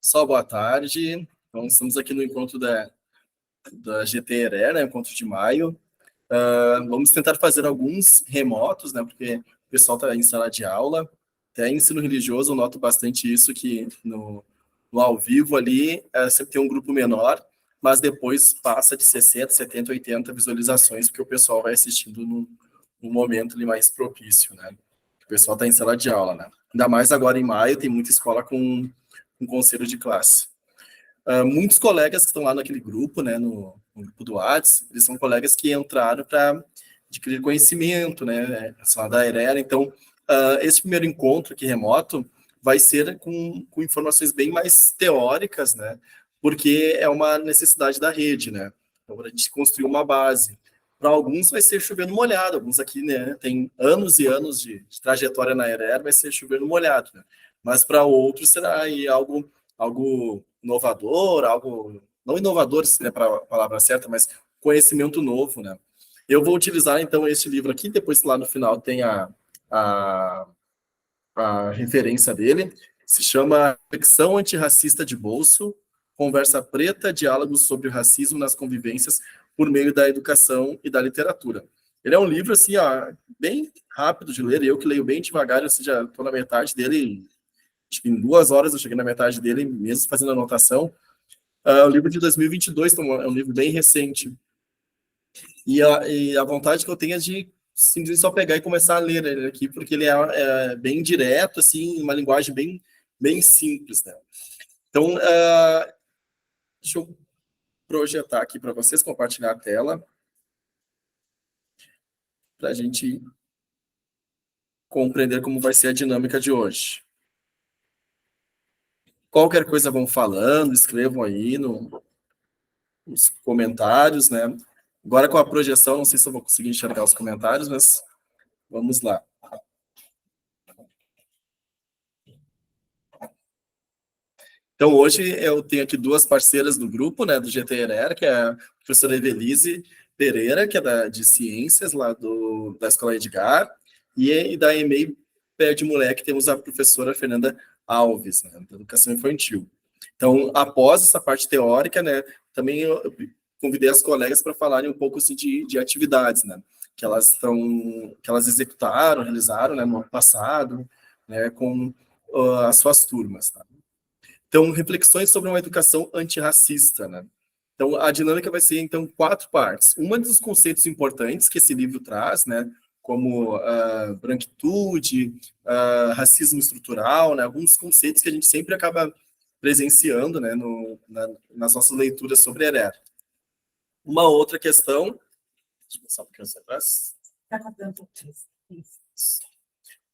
Pessoal, boa tarde. Então, estamos aqui no encontro da GT ERER, né, encontro de maio. Vamos tentar fazer alguns remotos, né, porque o pessoal está em sala de aula. Até em ensino religioso, eu noto bastante isso, que no ao vivo ali, sempre tem um grupo menor, mas depois passa de 60, 70, 80 visualizações, porque o pessoal vai assistindo num momento ali mais propício, né? O pessoal está em sala de aula, né? Ainda mais agora em maio, tem muita escola com conselho de classe. Muitos colegas que estão lá naquele grupo, né, no grupo do WhatsApp, eles são colegas que entraram para adquirir conhecimento, né, são da ERER. Então, esse primeiro encontro aqui remoto vai ser com informações bem mais teóricas, né, porque é uma necessidade da rede, né, então a gente construir uma base. Para alguns vai ser chovendo molhado, alguns aqui, né, tem anos e anos de trajetória na ERER, vai ser chovendo molhado, né, mas para outros será aí algo inovador, algo não inovador, se é para a palavra certa, mas conhecimento novo, né? Eu vou utilizar então este livro aqui, depois lá no final tem a, a referência dele, se chama Reflexão Antirracista de Bolso, Conversa Preta, Diálogos sobre o Racismo nas Convivências por meio da Educação e da Literatura. Ele é um livro, assim, ó, bem rápido de ler, eu que leio bem devagar, eu já estou na metade dele, acho que em 2 horas eu cheguei na metade dele, mesmo fazendo anotação. O livro de 2022, então é um livro bem recente. E a vontade que eu tenho é de simplesmente só pegar e começar a ler ele aqui, porque ele é bem direto, assim, uma linguagem bem simples, né? Então, deixa eu projetar aqui para vocês, compartilhar a tela, para a gente compreender como vai ser a dinâmica de hoje. Qualquer coisa vão falando, escrevam aí nos comentários, né? Agora com a projeção, não sei se eu vou conseguir enxergar os comentários, mas vamos lá. Então, hoje eu tenho aqui duas parceiras do grupo, né, do GT ERER, que é a professora Evelise Pereira, que é de Ciências, lá da Escola Edgar, e da EMEI Pé de Moleque, temos a professora Fernanda Alves, né, da Educação Infantil. Então, após essa parte teórica, né, também eu convidei as colegas para falarem um pouco assim, de atividades, né, que elas executaram, realizaram, né, no ano passado, né, com as suas turmas, tá? Então, reflexões sobre uma educação antirracista, né? Então, a dinâmica vai ser, então, 4 partes. Uma dos conceitos importantes que esse livro traz, né, como branquitude, racismo estrutural, né, alguns conceitos que a gente sempre acaba presenciando, né, nas nossas leituras sobre ERER. Uma outra questão... Deixa eu passar um pouquinho atrás.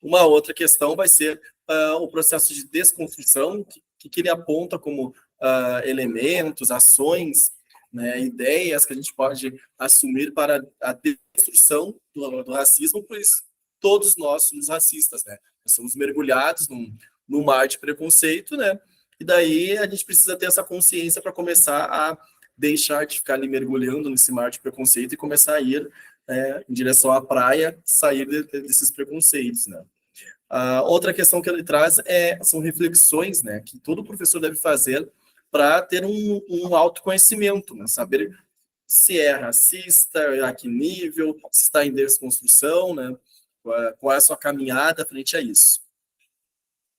Uma outra questão vai ser o processo de desconstrução, que ele aponta como elementos, ações, né, ideias que a gente pode assumir para a destruição do racismo, pois todos nós somos racistas, né? Nós somos mergulhados num mar de preconceito, né? E daí a gente precisa ter essa consciência para começar a deixar de ficar ali mergulhando nesse mar de preconceito e começar a ir em direção à praia, sair desses preconceitos, né? Outra questão que ele traz são reflexões, né, que todo professor deve fazer para ter um autoconhecimento, né, saber se é racista, a que nível, se está em desconstrução, né, qual é a sua caminhada frente a isso.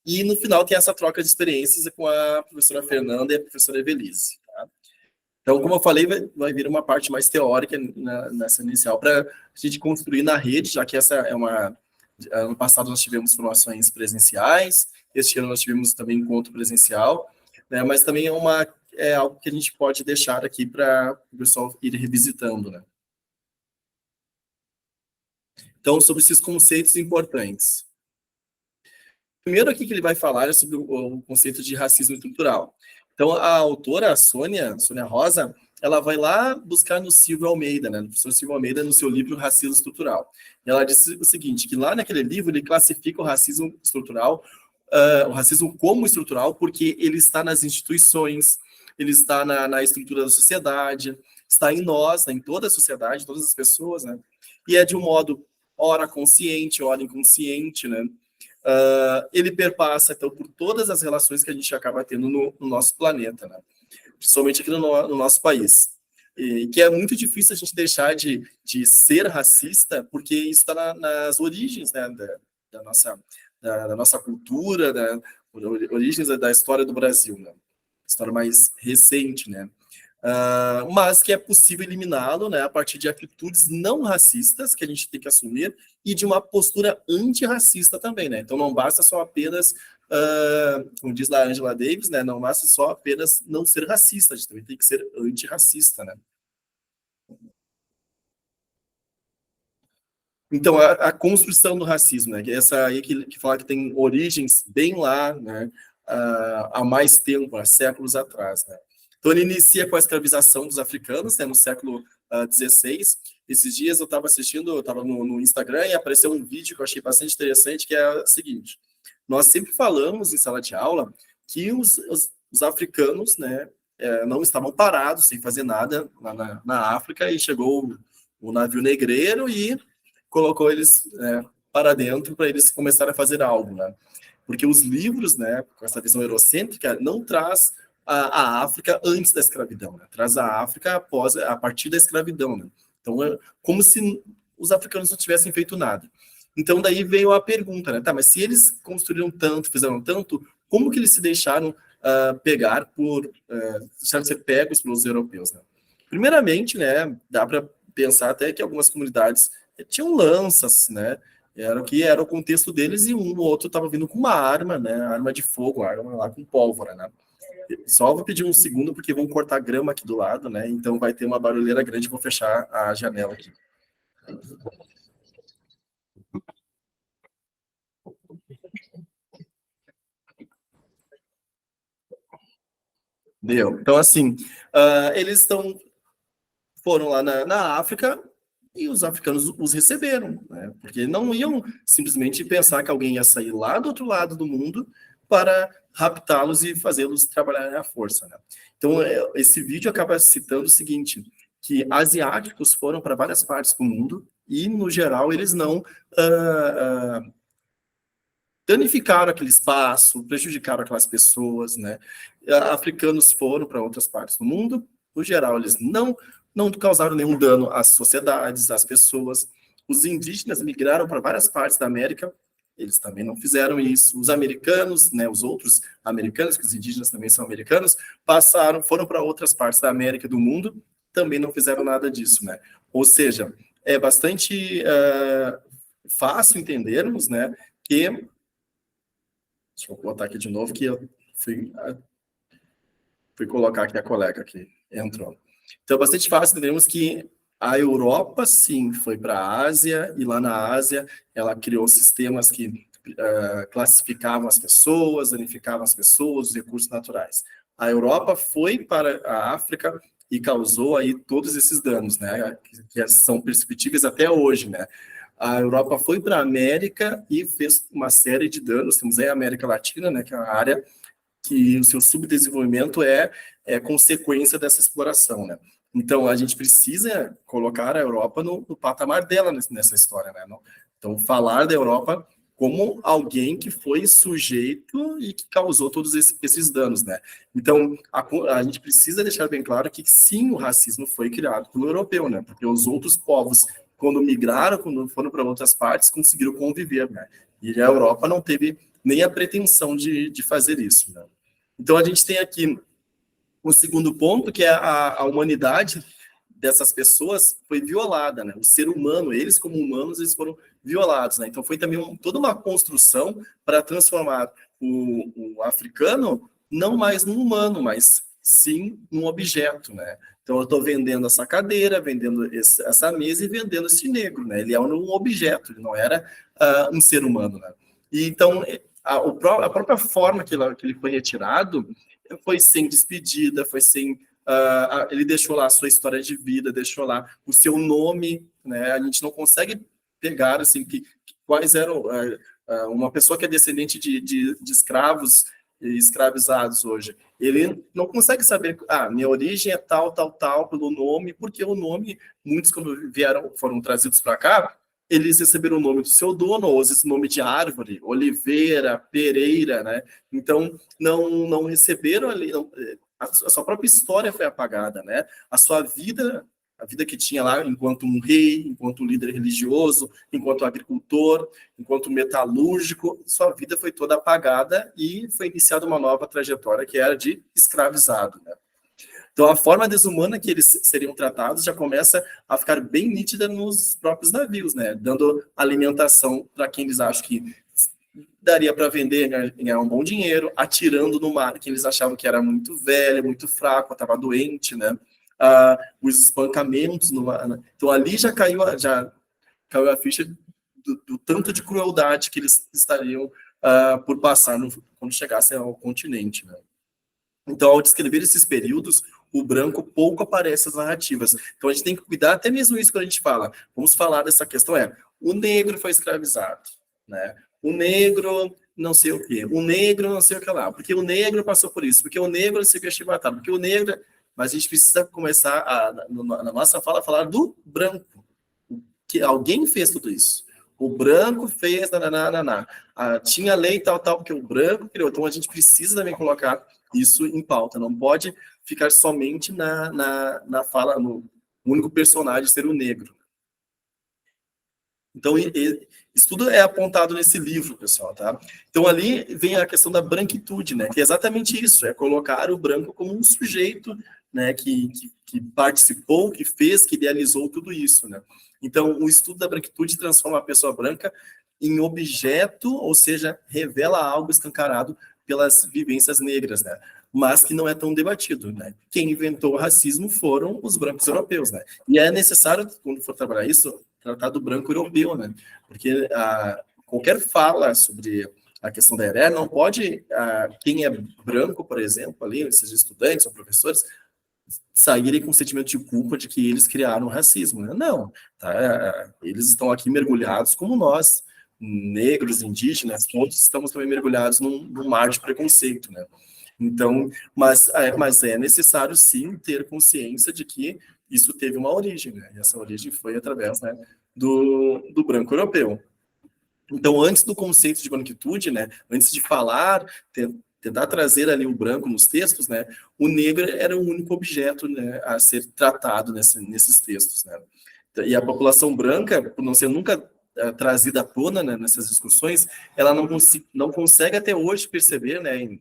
E no final tem essa troca de experiências com a professora Fernanda e a professora Evelise. Tá? Então, como eu falei, vai vir uma parte mais teórica nessa inicial para a gente construir na rede, já que essa é uma... Ano passado nós tivemos formações presenciais, este ano nós tivemos também encontro presencial, né, mas também é algo que a gente pode deixar aqui para o pessoal ir revisitando, né. Então, sobre esses conceitos importantes. Primeiro aqui que ele vai falar é sobre o conceito de racismo estrutural. Então, a autora, a Sônia Rosa, ela vai lá buscar no Silvio Almeida, né, no professor Silvio Almeida, no seu livro Racismo Estrutural. Ela disse o seguinte, que lá naquele livro ele classifica o racismo estrutural, o racismo como estrutural, porque ele está nas instituições, ele está na estrutura da sociedade, está em nós, né, em toda a sociedade, todas as pessoas, né, e é de um modo ora consciente, ora inconsciente, né, ele perpassa, então, por todas as relações que a gente acaba tendo no nosso planeta, né? Principalmente aqui no nosso país. E que é muito difícil a gente deixar de ser racista, porque isso está nas origens, né, da nossa cultura, origens da história do Brasil, né? História mais recente, né? Mas que é possível eliminá-lo, né, a partir de atitudes não racistas que a gente tem que assumir e de uma postura antirracista também, né? Então não basta só apenas, como diz lá a Angela Davis, né, não basta só apenas não ser racista, a gente também tem que ser antirracista, né? Então, a construção do racismo, né, que é essa aí que fala que tem origens bem lá, né, há mais tempo, há séculos atrás, né? Então, ele inicia com a escravização dos africanos, né, no século XVI. Esses dias eu estava assistindo, eu estava no Instagram e apareceu um vídeo que eu achei bastante interessante, que é o seguinte: nós sempre falamos em sala de aula que os africanos, né, não estavam parados, sem fazer nada na África, e chegou o navio negreiro e colocou eles para dentro para eles começarem a fazer algo, né? Porque os livros, né, com essa visão eurocêntrica, não traz a África antes da escravidão, né? Traz a África a partir da escravidão, né? Então é como se os africanos não tivessem feito nada. Então daí veio a pergunta, né? Tá, mas se eles construíram tanto, fizeram tanto, como que eles se deixaram deixaram ser pegos pelos europeus, né? Primeiramente, né, dá para pensar até que algumas comunidades tinham lanças, né? Era o contexto deles, e um ou outro estava vindo com uma arma, né? Arma de fogo, arma lá com pólvora, né? Só vou pedir um segundo, porque vão cortar grama aqui do lado, né? Então vai ter uma barulheira grande, vou fechar a janela aqui. Deu. Então, assim, eles foram lá na África e os africanos os receberam, né? Porque não iam simplesmente pensar que alguém ia sair lá do outro lado do mundo para raptá-los e fazê-los trabalhar à força, né? Então, esse vídeo acaba citando o seguinte, que asiáticos foram para várias partes do mundo e, no geral, eles não danificaram aquele espaço, prejudicaram aquelas pessoas, né? Africanos foram para outras partes do mundo, no geral, eles não causaram nenhum dano às sociedades, às pessoas. Os indígenas migraram para várias partes da América, eles também não fizeram isso. Os americanos, né, os outros americanos, que os indígenas também são americanos, foram para outras partes da América do mundo, também não fizeram nada disso, né? Ou seja, é bastante fácil entendermos, né, que deixa eu botar aqui de novo, que eu fui colocar aqui a colega que entrou. Então, é bastante fácil entendermos que a Europa, sim, foi para a Ásia, e lá na Ásia ela criou sistemas que classificavam as pessoas, danificavam as pessoas, os recursos naturais. A Europa foi para a África e causou aí todos esses danos, né, que são perceptíveis até hoje, né. A Europa foi para a América e fez uma série de danos. Temos aí a América Latina, né, que é a área que o seu subdesenvolvimento é consequência dessa exploração, né? Então, a gente precisa colocar a Europa no patamar dela nessa história, né? Então, falar da Europa como alguém que foi sujeito e que causou todos esses danos, né? Então, a gente precisa deixar bem claro que, sim, o racismo foi criado pelo europeu, né? Porque os outros povos, quando migraram, quando foram para outras partes, conseguiram conviver, né? E a Europa não teve nem a pretensão de fazer isso, né? Então, a gente tem aqui o segundo ponto, que é a humanidade dessas pessoas foi violada, né? O ser humano, eles como humanos, eles foram violados, né? Então, foi também toda uma construção para transformar o africano não mais num humano, mas sim num objeto, né? Então, eu estou vendendo essa cadeira, vendendo essa mesa e vendendo esse negro, né? Ele é um objeto, ele não era um ser humano, né? E, então, a própria forma que ele foi retirado foi sem despedida, foi sem... ele deixou lá a sua história de vida, deixou lá o seu nome, né? A gente não consegue pegar, assim, quais eram... uma pessoa que é descendente de escravos e escravizados hoje, ele não consegue saber, minha origem é tal, tal, tal, pelo nome, porque o nome, muitos quando foram trazidos para cá, eles receberam o nome do seu dono, ou às vezes o nome de árvore, Oliveira, Pereira, né? Então, não receberam ali, a sua própria história foi apagada, né? A sua vida, a vida que tinha lá enquanto um rei, enquanto líder religioso, enquanto agricultor, enquanto metalúrgico, sua vida foi toda apagada e foi iniciada uma nova trajetória que era de escravizado, né? Então, a forma desumana que eles seriam tratados já começa a ficar bem nítida nos próprios navios, né? Dando alimentação para quem eles acham que daria para vender, ganhar um bom dinheiro, atirando no mar, que eles achavam que era muito velho, muito fraco, estava doente, né? Os espancamentos no mar, né? Então, ali já caiu a ficha do tanto de crueldade que eles estariam por passar quando chegassem ao continente, né? Então, ao descrever esses períodos, o branco pouco aparece nas narrativas. Então, a gente tem que cuidar, até mesmo isso que a gente fala. Vamos falar dessa questão, o negro foi escravizado, né? O negro não sei o quê, o negro não sei o que lá, porque o negro passou por isso, porque o negro se vestiu matado, porque o negro... Mas a gente precisa começar, na nossa fala, a falar do branco, que alguém fez tudo isso. O branco fez, tinha lei tal, porque o branco criou. Então, a gente precisa também colocar isso em pauta. Não pode ficar somente na fala, no único personagem ser o negro. Então, isso tudo é apontado nesse livro, pessoal, tá? Então, ali vem a questão da branquitude, né? Que é exatamente isso, é colocar o branco como um sujeito, né? Que participou, que fez, que idealizou tudo isso, né? Então, o estudo da branquitude transforma a pessoa branca em objeto, ou seja, revela algo escancarado pelas vivências negras, né? Mas que não é tão debatido, né? Quem inventou o racismo foram os brancos europeus, né? E é necessário, quando for trabalhar isso, tratar do branco europeu, né? Porque qualquer fala sobre a questão da heré não pode, quem é branco, por exemplo, ali, esses estudantes ou professores, saírem com o sentimento de culpa de que eles criaram o racismo, né? Não, tá? Eles estão aqui mergulhados como nós, negros, indígenas, todos estamos também mergulhados num mar de preconceito, né? Então, mas é necessário sim ter consciência de que isso teve uma origem, né? E essa origem foi através, né, do branco europeu. Então, antes do conceito de branquitude, né, antes de falar, tentar trazer ali o branco nos textos, né, o negro era o único objeto, né, a ser tratado nesses textos, né. E a população branca, por não ser nunca trazida à tona, né, nessas discussões, ela não consegue até hoje perceber, né,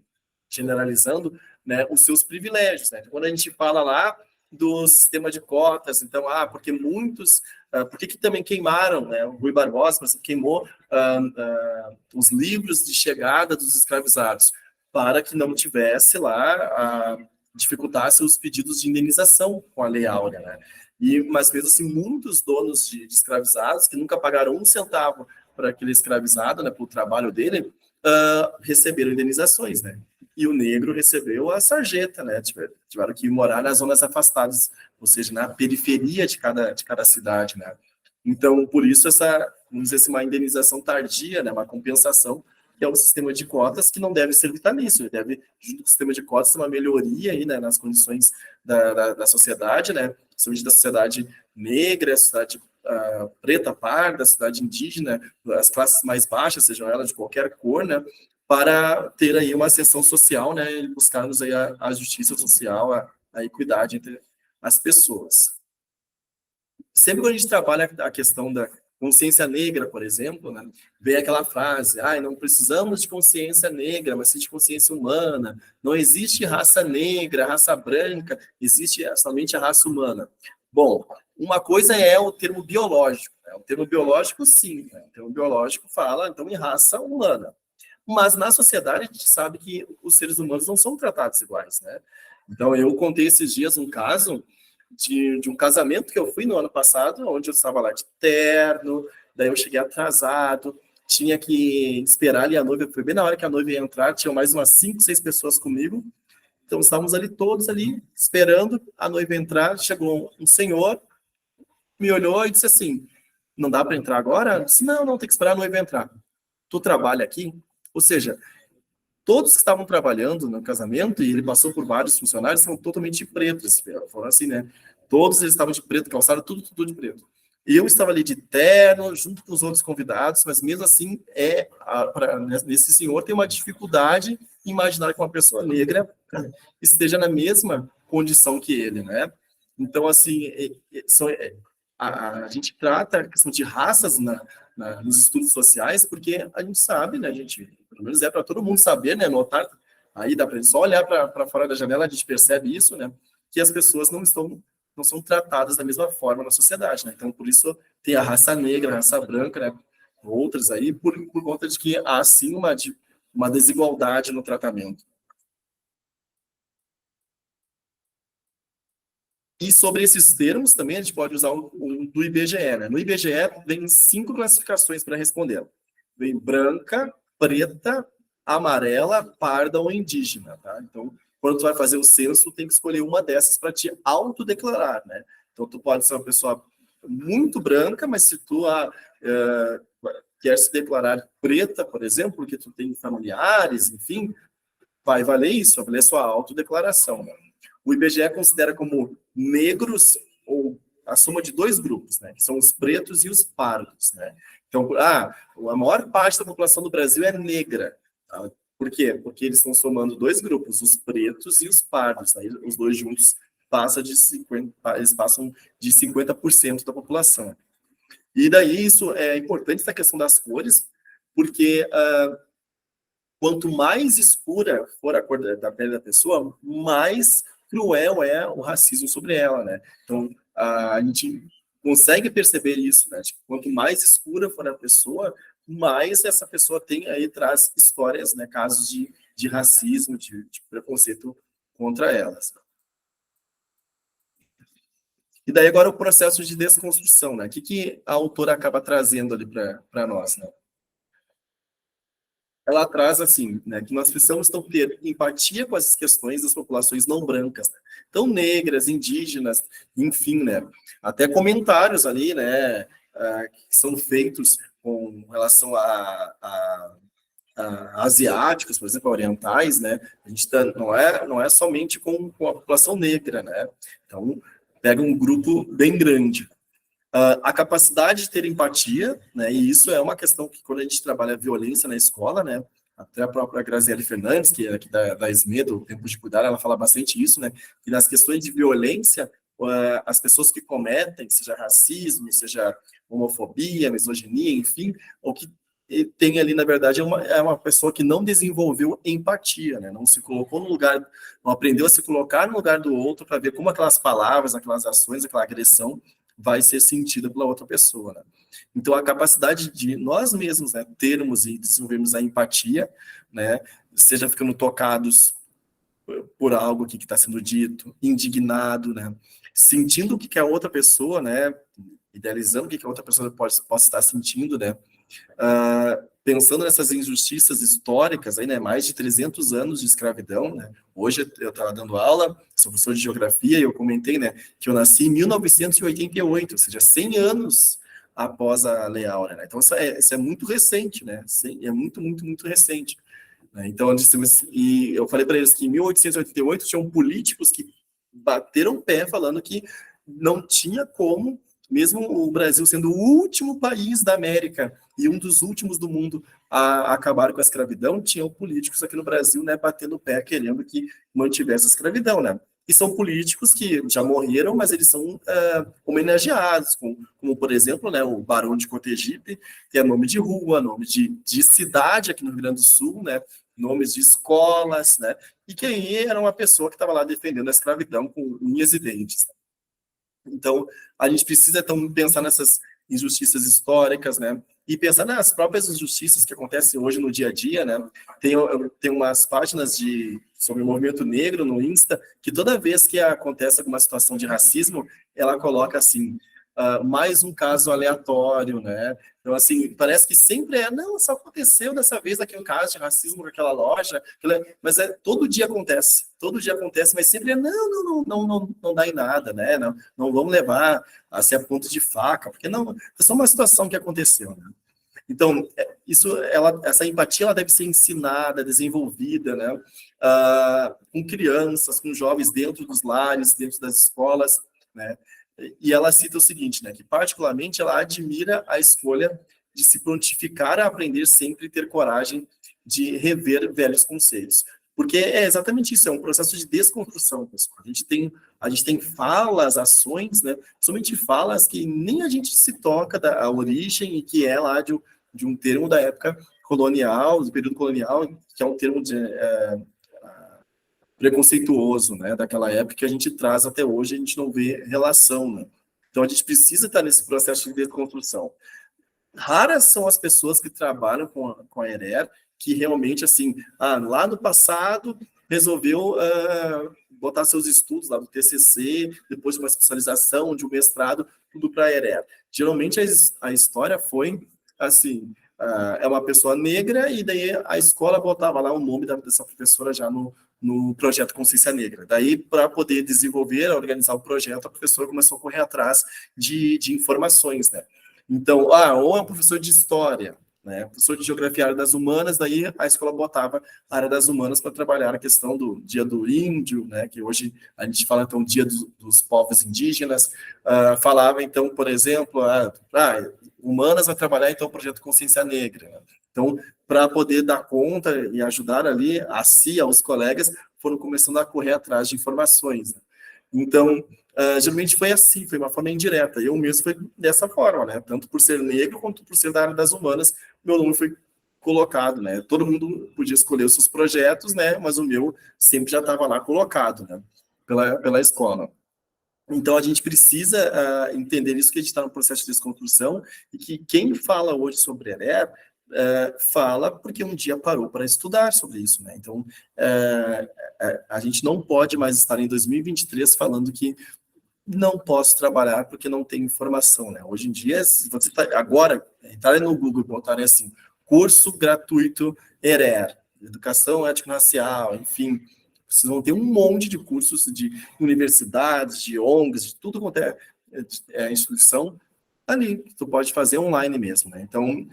generalizando, né, os seus privilégios, né. Quando a gente fala lá do sistema de cotas, então, porque muitos, por que também queimaram, né, o Rui Barbosa queimou os livros de chegada dos escravizados, para que não tivesse lá, dificultasse os pedidos de indenização com a Lei Áurea, né. Mas mesmo assim, muitos donos de escravizados, que nunca pagaram um centavo para aquele escravizado, né, pelo trabalho dele, receberam indenizações, né. E o negro recebeu a sarjeta, né? Tiveram que morar nas zonas afastadas, ou seja, na periferia de cada cidade, né? Então, por isso, vamos dizer assim, uma indenização tardia, né? Uma compensação, que é o sistema de cotas, que não deve ser vitalício, deve, junto com o sistema de cotas, ter uma melhoria aí, né, nas condições da sociedade, né? Principalmente da sociedade negra, sociedade preta, parda, sociedade indígena, as classes mais baixas, sejam elas de qualquer cor, né? Para ter aí uma ascensão social, né, e buscarmos aí a justiça social, a equidade entre as pessoas. Sempre quando a gente trabalha a questão da consciência negra, por exemplo, né, vem aquela frase, não precisamos de consciência negra, mas sim de consciência humana, não existe raça negra, raça branca, existe somente a raça humana. Bom, uma coisa é o termo biológico, né? O termo biológico, sim, né? O termo biológico fala, então, em raça humana. Mas na sociedade a gente sabe que os seres humanos não são tratados iguais, né? Então eu contei esses dias um caso de um casamento que eu fui no ano passado, onde eu estava lá de terno, daí eu cheguei atrasado, tinha que esperar ali a noiva, foi bem na hora que a noiva ia entrar, tinha mais umas 5, 6 pessoas comigo, então estávamos ali todos ali esperando a noiva entrar, chegou um senhor, me olhou e disse assim, não dá para entrar agora? Eu disse, não, tem que esperar a noiva entrar. Tu trabalha aqui? Ou seja, todos que estavam trabalhando no casamento, e ele passou por vários funcionários, são totalmente pretos. Foram assim, né? Todos eles estavam de preto, calçaram tudo de preto. Eu estava ali de terno, junto com os outros convidados, mas mesmo assim, nesse senhor tem uma dificuldade em imaginar que uma pessoa negra esteja na mesma condição que ele, né? Então, assim, a gente trata a questão de raças nos estudos sociais, porque a gente sabe, né? A gente, pelo menos é para todo mundo saber, né? Notar, aí dá para só olhar para fora da janela, a gente percebe isso, né? Que as pessoas não são tratadas da mesma forma na sociedade, né? Então, por isso tem a raça negra, a raça branca, né? Outras aí, por conta de que há, sim, uma desigualdade no tratamento. E sobre esses termos também, a gente pode usar um do IBGE, né? No IBGE, vem 5 classificações para responder. Vem branca, preta, amarela, parda ou indígena, tá? Então, quando tu vai fazer o censo, tem que escolher uma dessas para te autodeclarar, né? Então, tu pode ser uma pessoa muito branca, mas se tu quer se declarar preta, por exemplo, porque tu tem familiares, enfim, vai valer isso, vai valer sua autodeclaração, né? O IBGE considera como negros ou a soma de 2 grupos, né? Que são os pretos e os pardos, né? Então, a maior parte da população do Brasil é negra. Tá? Por quê? Porque eles estão somando 2 grupos, os pretos e os pardos. Né? Os dois juntos eles passam de 50% da população. E daí isso é importante, essa questão das cores, porque quanto mais escura for a cor da pele da pessoa, mais cruel é o racismo sobre ela, né? Então, a gente consegue perceber isso, né? Tipo, quanto mais escura for a pessoa, mais essa pessoa traz histórias, né? Casos de racismo, de preconceito contra elas. E daí agora o processo de desconstrução, né? O que a autora acaba trazendo ali para nós, né? Ela traz assim, né, que nós precisamos então ter empatia com as questões das populações não brancas, né? Então negras, indígenas, enfim, né, até comentários ali, né, que são feitos com relação a asiáticos, por exemplo, orientais, né, a gente não é somente com a população negra, né, então pega um grupo bem grande. A capacidade de ter empatia, né, e isso é uma questão que quando a gente trabalha a violência na escola, né, até a própria Graziele Fernandes, que é aqui da SME, do Tempo de Cuidar, ela fala bastante isso, né, que nas questões de violência, as pessoas que cometem, seja racismo, seja homofobia, misoginia, enfim, o que tem ali, na verdade, é uma pessoa que não desenvolveu empatia, né, não se colocou no lugar, não aprendeu a se colocar no lugar do outro para ver como aquelas palavras, aquelas ações, aquela agressão vai ser sentida pela outra pessoa, né? Então, a capacidade de nós mesmos, né, termos e desenvolvermos a empatia, né, seja ficando tocados por algo que está sendo dito, indignado, né, sentindo o que a outra pessoa, né, idealizando o que a outra pessoa possa estar sentindo, né, pensando nessas injustiças históricas, aí, né, mais de 300 anos de escravidão, né, hoje eu estava dando aula, sou professor de geografia, e eu comentei, né, que eu nasci em 1988, ou seja, 100 anos após a Lei Áurea, né, então isso é muito recente, né, é muito, muito, muito recente, né, então e eu falei para eles que em 1888 tinham políticos que bateram pé falando que não tinha como, mesmo o Brasil sendo o último país da América e um dos últimos do mundo a acabar com a escravidão, tinham políticos aqui no Brasil, né, batendo o pé, querendo que mantivesse a escravidão, né? E são políticos que já morreram, mas eles são homenageados, como, por exemplo, né, o Barão de Cotegipe, que é nome de rua, nome de cidade aqui no Rio Grande do Sul, né, nomes de escolas, né, e que aí era uma pessoa que estava lá defendendo a escravidão com unhas e dentes. Então, a gente precisa então pensar nessas injustiças históricas, né? E pensar nas próprias injustiças que acontecem hoje no dia a dia, né? Tem umas páginas sobre o movimento negro no Insta, que toda vez que acontece alguma situação de racismo, ela coloca assim, mais um caso aleatório, né? Então, assim, parece que sempre não, só aconteceu dessa vez aquele caso de racismo com aquela loja, mas todo dia acontece, mas sempre não dá em nada, né? Não vamos levar a ser a ponto de faca, porque não, é só uma situação que aconteceu, né? Então, essa empatia ela deve ser ensinada, desenvolvida, né? Com crianças, com jovens dentro dos lares, dentro das escolas, né? e ela cita o seguinte, né, que particularmente ela admira a escolha de se prontificar a aprender sempre e ter coragem de rever velhos conceitos. Porque é exatamente isso, é um processo de desconstrução, pessoal. A gente tem falas, ações, né, somente falas que nem a gente se toca da a origem e que é lá de um termo da época colonial, do período colonial, que é um termo preconceituoso, né, daquela época que a gente traz até hoje, a gente não vê relação, né? Então a gente precisa estar nesse processo de desconstrução. Raras são as pessoas que trabalham com a ERER que realmente, assim, lá no passado resolveu botar seus estudos lá do TCC, depois de uma especialização, de um mestrado, tudo para a ERER. Geralmente a história foi assim, é uma pessoa negra e daí a escola botava lá o nome dessa professora já no projeto Consciência Negra. Daí, para poder desenvolver, organizar o projeto, a professora começou a correr atrás de informações, né? Então, ou é um professor de história, né? Professor de geografia, área das humanas, daí a escola botava a área das humanas para trabalhar a questão do dia do índio, né? Que hoje a gente fala, então, dia dos povos indígenas. Falava, então, por exemplo, humanas vai trabalhar, então, o projeto Consciência Negra, né? Então, para poder dar conta e ajudar ali a si, aos colegas, foram começando a correr atrás de informações, né? Então, geralmente foi assim, foi uma forma indireta. Eu mesmo foi dessa forma, né? Tanto por ser negro quanto por ser da área das humanas, meu nome foi colocado, né? Todo mundo podia escolher os seus projetos, né? Mas o meu sempre já estava lá colocado, né? Pela escola. Então, a gente precisa entender isso, que a gente está no processo de desconstrução e que quem fala hoje sobre ERER fala porque um dia parou para estudar sobre isso, né? Então, a gente não pode mais estar em 2023 falando que não posso trabalhar porque não tenho informação, né? Hoje em dia, se você tá, agora, entrarem no Google e botarem assim, curso gratuito ERER, Educação Étnico-Racial, enfim, vocês vão ter um monte de cursos de universidades, de ONGs, de tudo quanto é instituição, ali, que tu pode fazer online mesmo, né? Então,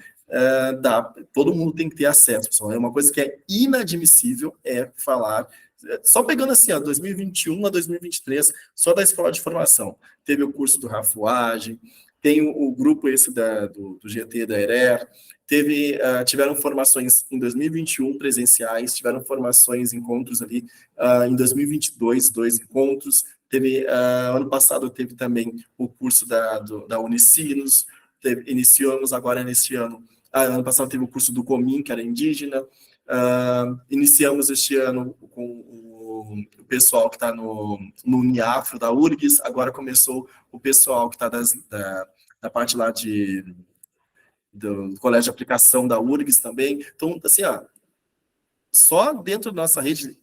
todo mundo tem que ter acesso, pessoal. É uma coisa que é inadmissível falar, só pegando assim, 2021 a 2023, só da escola de formação. Teve o curso do Rafuagem, tem o grupo esse do GT da ERER, tiveram formações em 2021 presenciais, tiveram formações, encontros ali em 2022, 2 encontros, ano passado teve também o curso da Unicinos, iniciamos agora neste ano, ano passado teve o curso do Comim, que era indígena, iniciamos este ano com o pessoal que está no Uniafro da URGS, agora começou o pessoal que está da parte lá do colégio de aplicação da URGS também. Então, assim, só dentro da nossa rede,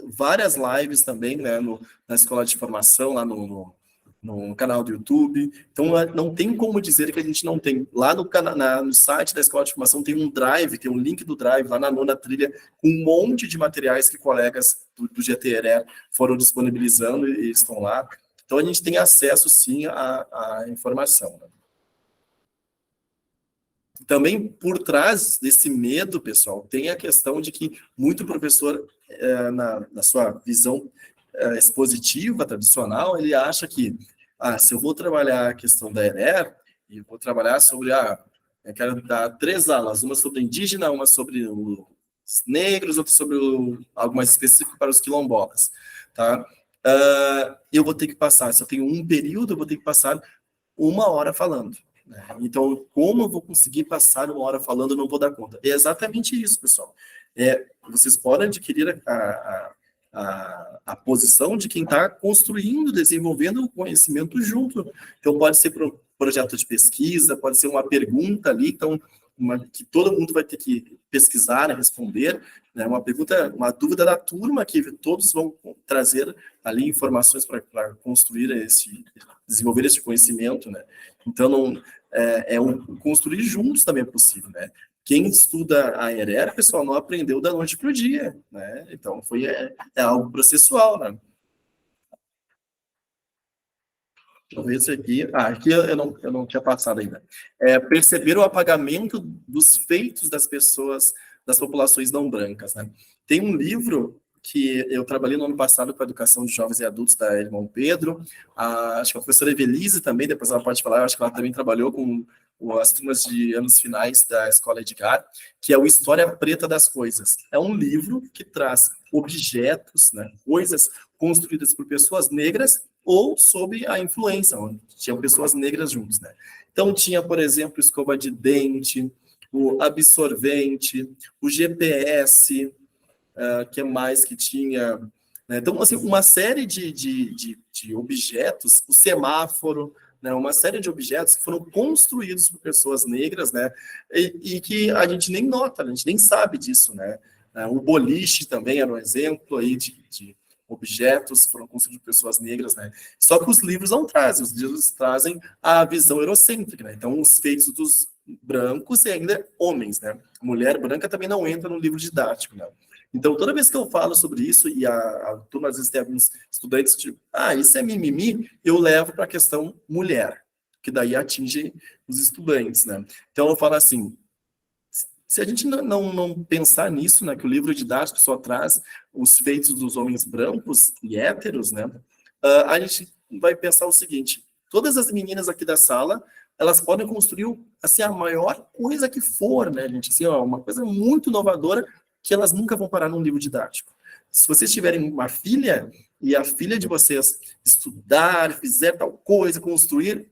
várias lives também, né, na escola de formação, lá no canal do YouTube. Então, não tem como dizer que a gente não tem. Lá no site da escola de formação tem um drive, tem um link do drive, lá na nona trilha, com um monte de materiais que colegas do GTRE foram disponibilizando e estão lá. Então, a gente tem acesso, sim, à informação, né? Também por trás desse medo, pessoal, tem a questão de que muito professor, na sua visão expositiva, tradicional, ele acha que, se eu vou trabalhar a questão da ERER, e vou trabalhar sobre, eu quero dar 3 aulas, uma sobre indígena, uma sobre os negros, outra sobre algo mais específico para os quilombolas, tá? Eu vou ter que passar, se eu tenho um período, eu vou ter que passar 1 hora falando. Então, como eu vou conseguir passar 1 hora falando, eu não vou dar conta. É exatamente isso, pessoal. Vocês podem adquirir a posição de quem está construindo, desenvolvendo o conhecimento junto. Então, pode ser projeto de pesquisa, pode ser uma pergunta ali, então, que todo mundo vai ter que pesquisar, né, responder, né, uma pergunta, uma dúvida da turma, que todos vão trazer ali informações para construir desenvolver esse conhecimento, né? Então, construir juntos também é possível, né? Quem estuda a ERER, pessoal, não aprendeu da noite para o dia, né? Então, é algo processual, né? Deixa eu ver isso aqui. Aqui eu não tinha passado ainda. Perceber o apagamento dos feitos das pessoas, das populações não brancas, né? Tem um livro que eu trabalhei no ano passado com a educação de jovens e adultos da Irmão Pedro. Acho que a professora Evelise também, depois ela pode falar, acho que ela também trabalhou com as turmas de anos finais da Escola Edgar, que é o História Preta das Coisas. É um livro que traz objetos, né, coisas construídas por pessoas negras ou sob a influência, onde tinham pessoas negras juntos, né? Então tinha, por exemplo, escova de dente, o absorvente, o GPS, que mais que tinha, né? Então, assim, uma série de objetos, o semáforo, né? Uma série de objetos que foram construídos por pessoas negras, né? E que a gente nem nota, a gente nem sabe disso, né? O boliche também era um exemplo aí de objetos que foram construídos por pessoas negras, né? Só que os livros não trazem, os livros trazem a visão eurocêntrica, né? Então, os feitos dos brancos e ainda homens, né? Mulher branca também não entra no livro didático, né? Então, toda vez que eu falo sobre isso, e a turma, às vezes, tem alguns estudantes tipo, isso é mimimi, eu levo para a questão mulher, que daí atinge os estudantes, né? Então, eu falo assim, se a gente não pensar nisso, né, que o livro didático só traz os feitos dos homens brancos e héteros, né, a gente vai pensar o seguinte, todas as meninas aqui da sala, elas podem construir assim, a maior coisa que for, né, gente? Assim, ó, uma coisa muito inovadora que elas nunca vão parar num livro didático. Se vocês tiverem uma filha e a filha de vocês estudar, fizer tal coisa, construir,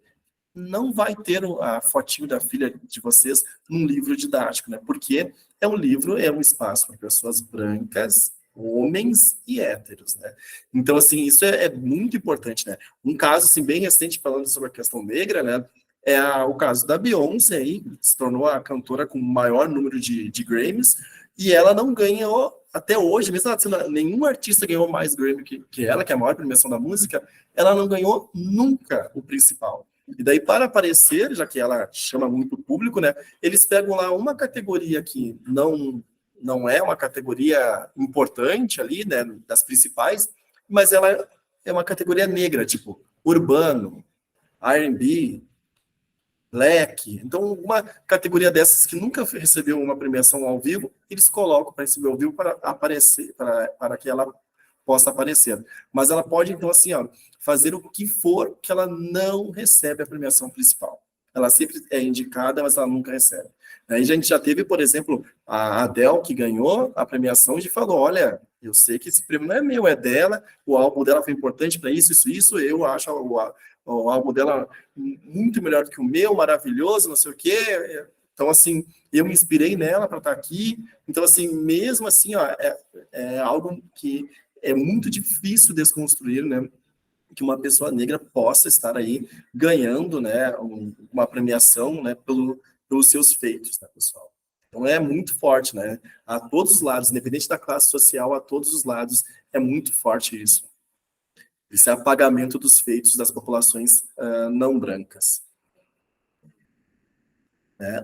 não vai ter a fotinho da filha de vocês num livro didático, né? Porque é um livro, é um espaço para pessoas brancas, homens e héteros, né? Então, assim, isso é muito importante, né? Um caso, assim, bem recente, falando sobre a questão negra, né? É o caso da Beyoncé aí, que se tornou a cantora com o maior número de Grammys, e ela não ganhou, até hoje, mesmo ela sendo, nenhum artista ganhou mais Grammy que ela, que é a maior premiação da música, ela não ganhou nunca o principal. E daí, para aparecer, já que ela chama muito público, né, eles pegam lá uma categoria que não é uma categoria importante ali, né, das principais, mas ela é uma categoria negra, tipo urbano, R&B, black. Então, uma categoria dessas que nunca recebeu uma premiação ao vivo, eles colocam para receber ao vivo para aparecer, para que ela possa aparecer. Mas ela pode, então, assim, ó, fazer o que for que ela não recebe a premiação principal. Ela sempre é indicada, mas ela nunca recebe. Aí a gente já teve, por exemplo, a Adele, que ganhou a premiação e falou, olha, eu sei que esse prêmio não é meu, é dela, o álbum dela foi importante para isso, eu acho o álbum dela muito melhor do que o meu, maravilhoso, não sei o quê. Então, assim, eu me inspirei nela para estar aqui. Então, assim, mesmo assim, ó, é algo que é muito difícil desconstruir, né? Que uma pessoa negra possa estar aí ganhando, né, uma premiação, né, pelos seus feitos, né, pessoal? Então é muito forte, né? A todos os lados, independente da classe social, a todos os lados, é muito forte isso. Esse apagamento dos feitos das populações não brancas.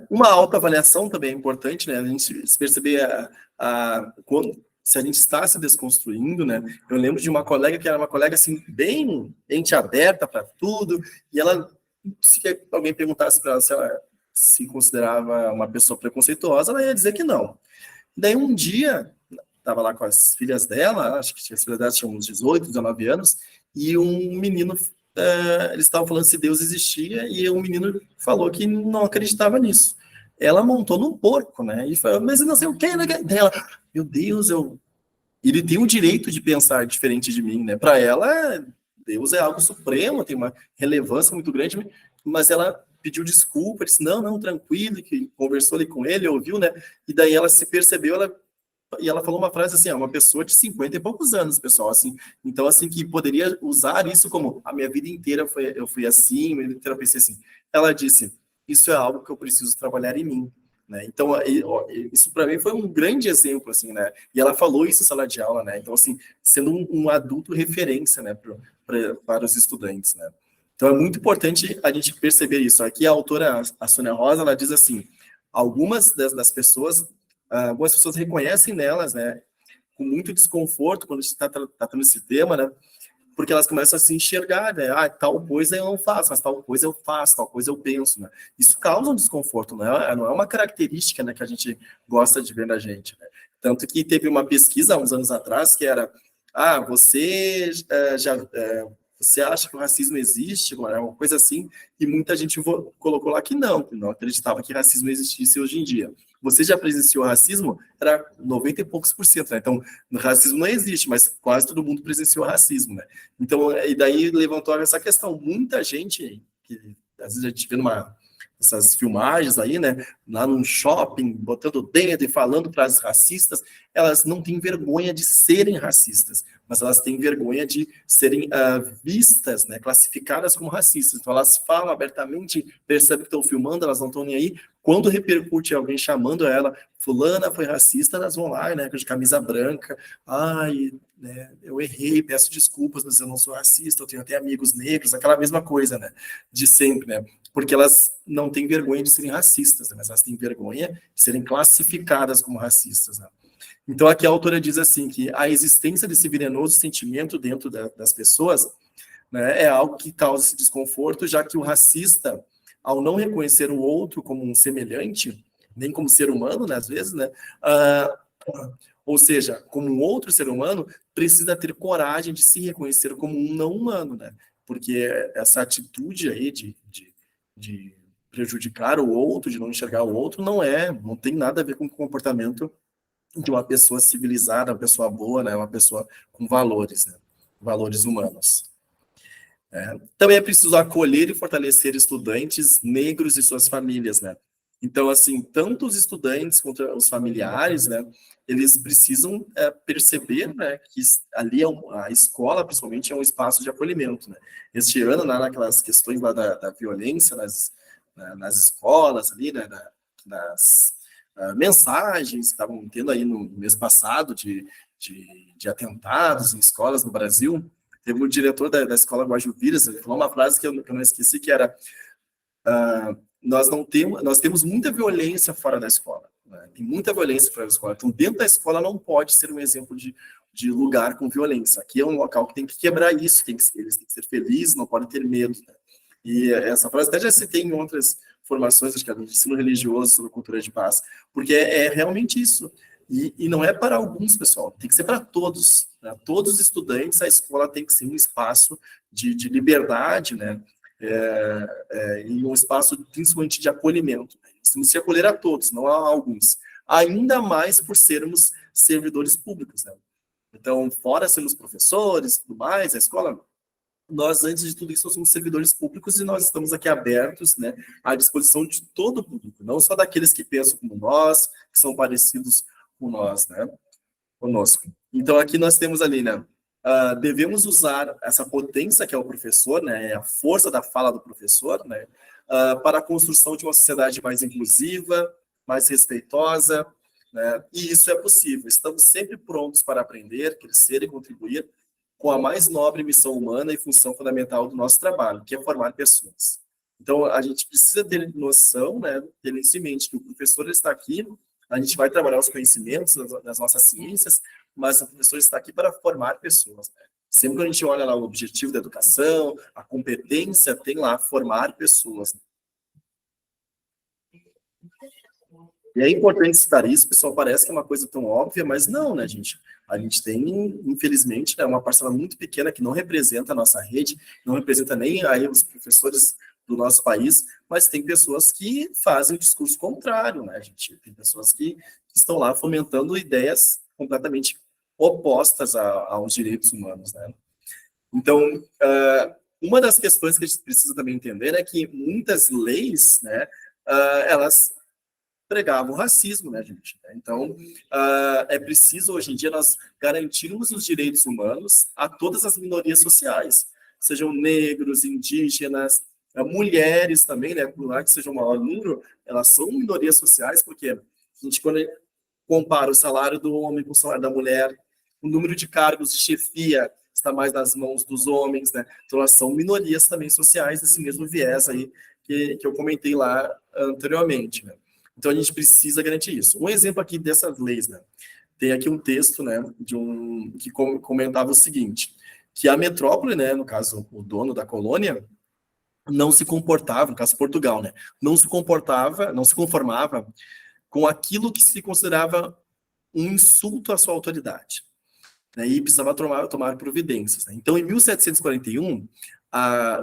Uma autoavaliação também é importante, né? A gente se perceber se a gente está se desconstruindo, né? Eu lembro de uma colega que era uma colega assim bem mente aberta para tudo, e ela, se alguém perguntasse para ela se ela se considerava uma pessoa preconceituosa, ela ia dizer que não. Daí um dia, estava lá com as filhas dela, acho que as filhas dela tinham uns 18, 19 anos, e um menino, eles estavam falando se Deus existia, e um menino falou que não acreditava nisso. Ela montou no porco, né? E falou, mas não sei o que, né? Dela, meu Deus, ele tem o direito de pensar diferente de mim, né? Para ela, Deus é algo supremo, tem uma relevância muito grande, mas ela pediu desculpa, disse, não, tranquilo, que conversou ali com ele, ouviu, né? E daí ela se percebeu, e ela falou uma frase assim, uma pessoa de 50 e poucos anos, pessoal, assim, então, assim, que poderia usar isso como, a minha vida inteira eu fui assim, a minha vida inteira eu pensei assim. Ela disse, isso é algo que eu preciso trabalhar em mim, né? Então, isso para mim foi um grande exemplo, assim, né? E ela falou isso em sala de aula, né? Então, assim, sendo um adulto referência, né, para os estudantes, né? Então, é muito importante a gente perceber isso. Aqui a autora, a Sônia Rosa, ela diz assim, algumas pessoas reconhecem nelas, né, com muito desconforto quando a gente está tratando esse tema, né, porque elas começam a se enxergar, né, tal coisa eu não faço, mas tal coisa eu faço, tal coisa eu penso, né. Isso causa um desconforto, não é uma característica, né, que a gente gosta de ver na gente, né. Tanto que teve uma pesquisa há uns anos atrás que era, você você acha que o racismo existe? Uma coisa assim, e muita gente colocou lá que não acreditava que racismo existisse hoje em dia. Você já presenciou racismo? Era 90 e poucos por cento, né? Então, racismo não existe, mas quase todo mundo presenciou racismo, né? Então, e daí levantou essa questão. Muita gente, que às vezes a gente vê essas filmagens aí, né, lá num shopping, botando o dedo e falando para as racistas, elas não têm vergonha de serem racistas, mas elas têm vergonha de serem vistas, né, classificadas como racistas. Então elas falam abertamente, percebem que estão filmando, elas não estão nem aí. Quando repercute alguém chamando ela, fulana foi racista, elas vão lá, né, de camisa branca, né, eu errei, peço desculpas, mas eu não sou racista, eu tenho até amigos negros, aquela mesma coisa, né, de sempre, né, porque elas não têm vergonha de serem racistas, né, mas elas têm vergonha de serem classificadas como racistas, né. Então, aqui a autora diz assim, que a existência desse venenoso sentimento dentro das pessoas, né, é algo que causa esse desconforto, já que o racista, ao não reconhecer o outro como um semelhante, nem como ser humano, né, às vezes, né, ou seja, como um outro ser humano, precisa ter coragem de se reconhecer como um não humano, né, porque essa atitude aí de prejudicar o outro, de não enxergar o outro, não tem nada a ver com o comportamento de uma pessoa civilizada, uma pessoa boa, né? Uma pessoa com valores, né? Valores humanos. Também é preciso acolher e fortalecer estudantes negros e suas famílias, né? Então, assim, tanto os estudantes quanto os familiares, né? Eles precisam perceber, né? Que ali a escola, principalmente, é um espaço de acolhimento, né? Este ano, naquelas questões lá da violência nas escolas ali, né? Nas mensagens que estavam tendo aí no mês passado de atentados em escolas no Brasil, teve um diretor da escola Guajubiras, ele falou uma frase que eu não esqueci, que era nós temos muita violência fora da escola, né? Tem muita violência fora da escola, então dentro da escola não pode ser um exemplo de lugar com violência. Aqui é um local que tem que quebrar isso, eles têm que ser felizes, não podem ter medo, né? E essa frase até já citei em outras formações, acho que é do ensino religioso sobre cultura de paz, porque é realmente isso. E não é para alguns, pessoal, tem que ser para todos, né? Todos os estudantes, a escola tem que ser um espaço de liberdade, né? E um espaço principalmente de acolhimento. Né? Temos que acolher a todos, não a alguns. Ainda mais por sermos servidores públicos, né? Então, fora sermos professores e tudo mais, a escola, nós, antes de tudo isso, somos servidores públicos e nós estamos aqui abertos, né, à disposição de todo o público, não só daqueles que pensam como nós, que são parecidos com nós, né, conosco. Então, aqui nós temos ali, né, devemos usar essa potência que é o professor, né, a força da fala do professor, né, para a construção de uma sociedade mais inclusiva, mais respeitosa, né, e isso é possível. Estamos sempre prontos para aprender, crescer e contribuir com a mais nobre missão humana e função fundamental do nosso trabalho, que é formar pessoas. Então, a gente precisa ter noção, né, ter isso em mente, que o professor está aqui, a gente vai trabalhar os conhecimentos das nossas ciências, mas o professor está aqui para formar pessoas, né? Sempre que a gente olha lá o objetivo da educação, a competência, tem lá formar pessoas. E é importante citar isso, pessoal, parece que é uma coisa tão óbvia, mas não, né, gente? A gente tem, infelizmente, né, uma parcela muito pequena que não representa a nossa rede, não representa nem aí os professores do nosso país, mas tem pessoas que fazem o discurso contrário, né, gente? Tem pessoas que estão lá fomentando ideias completamente opostas aos direitos humanos, né? Então, uma das questões que a gente precisa também entender é que muitas leis, né, elas pregavam o racismo, né, gente? Então, é preciso, hoje em dia, nós garantirmos os direitos humanos a todas as minorias sociais, sejam negros, indígenas, mulheres também, né, por lá que seja um maior número, elas são minorias sociais, porque a gente, quando compara o salário do homem com o salário da mulher, o número de cargos de chefia está mais nas mãos dos homens, né? Então, elas são minorias também sociais, desse mesmo viés aí que eu comentei lá anteriormente, né? Então, a gente precisa garantir isso. Um exemplo aqui dessas leis, né? Tem aqui um texto, né, que comentava o seguinte, que a metrópole, né, no caso, o dono da colônia, não se comportava, no caso Portugal, né, não se conformava com aquilo que se considerava um insulto à sua autoridade, né, e precisava tomar providências, né? Então, em 1741,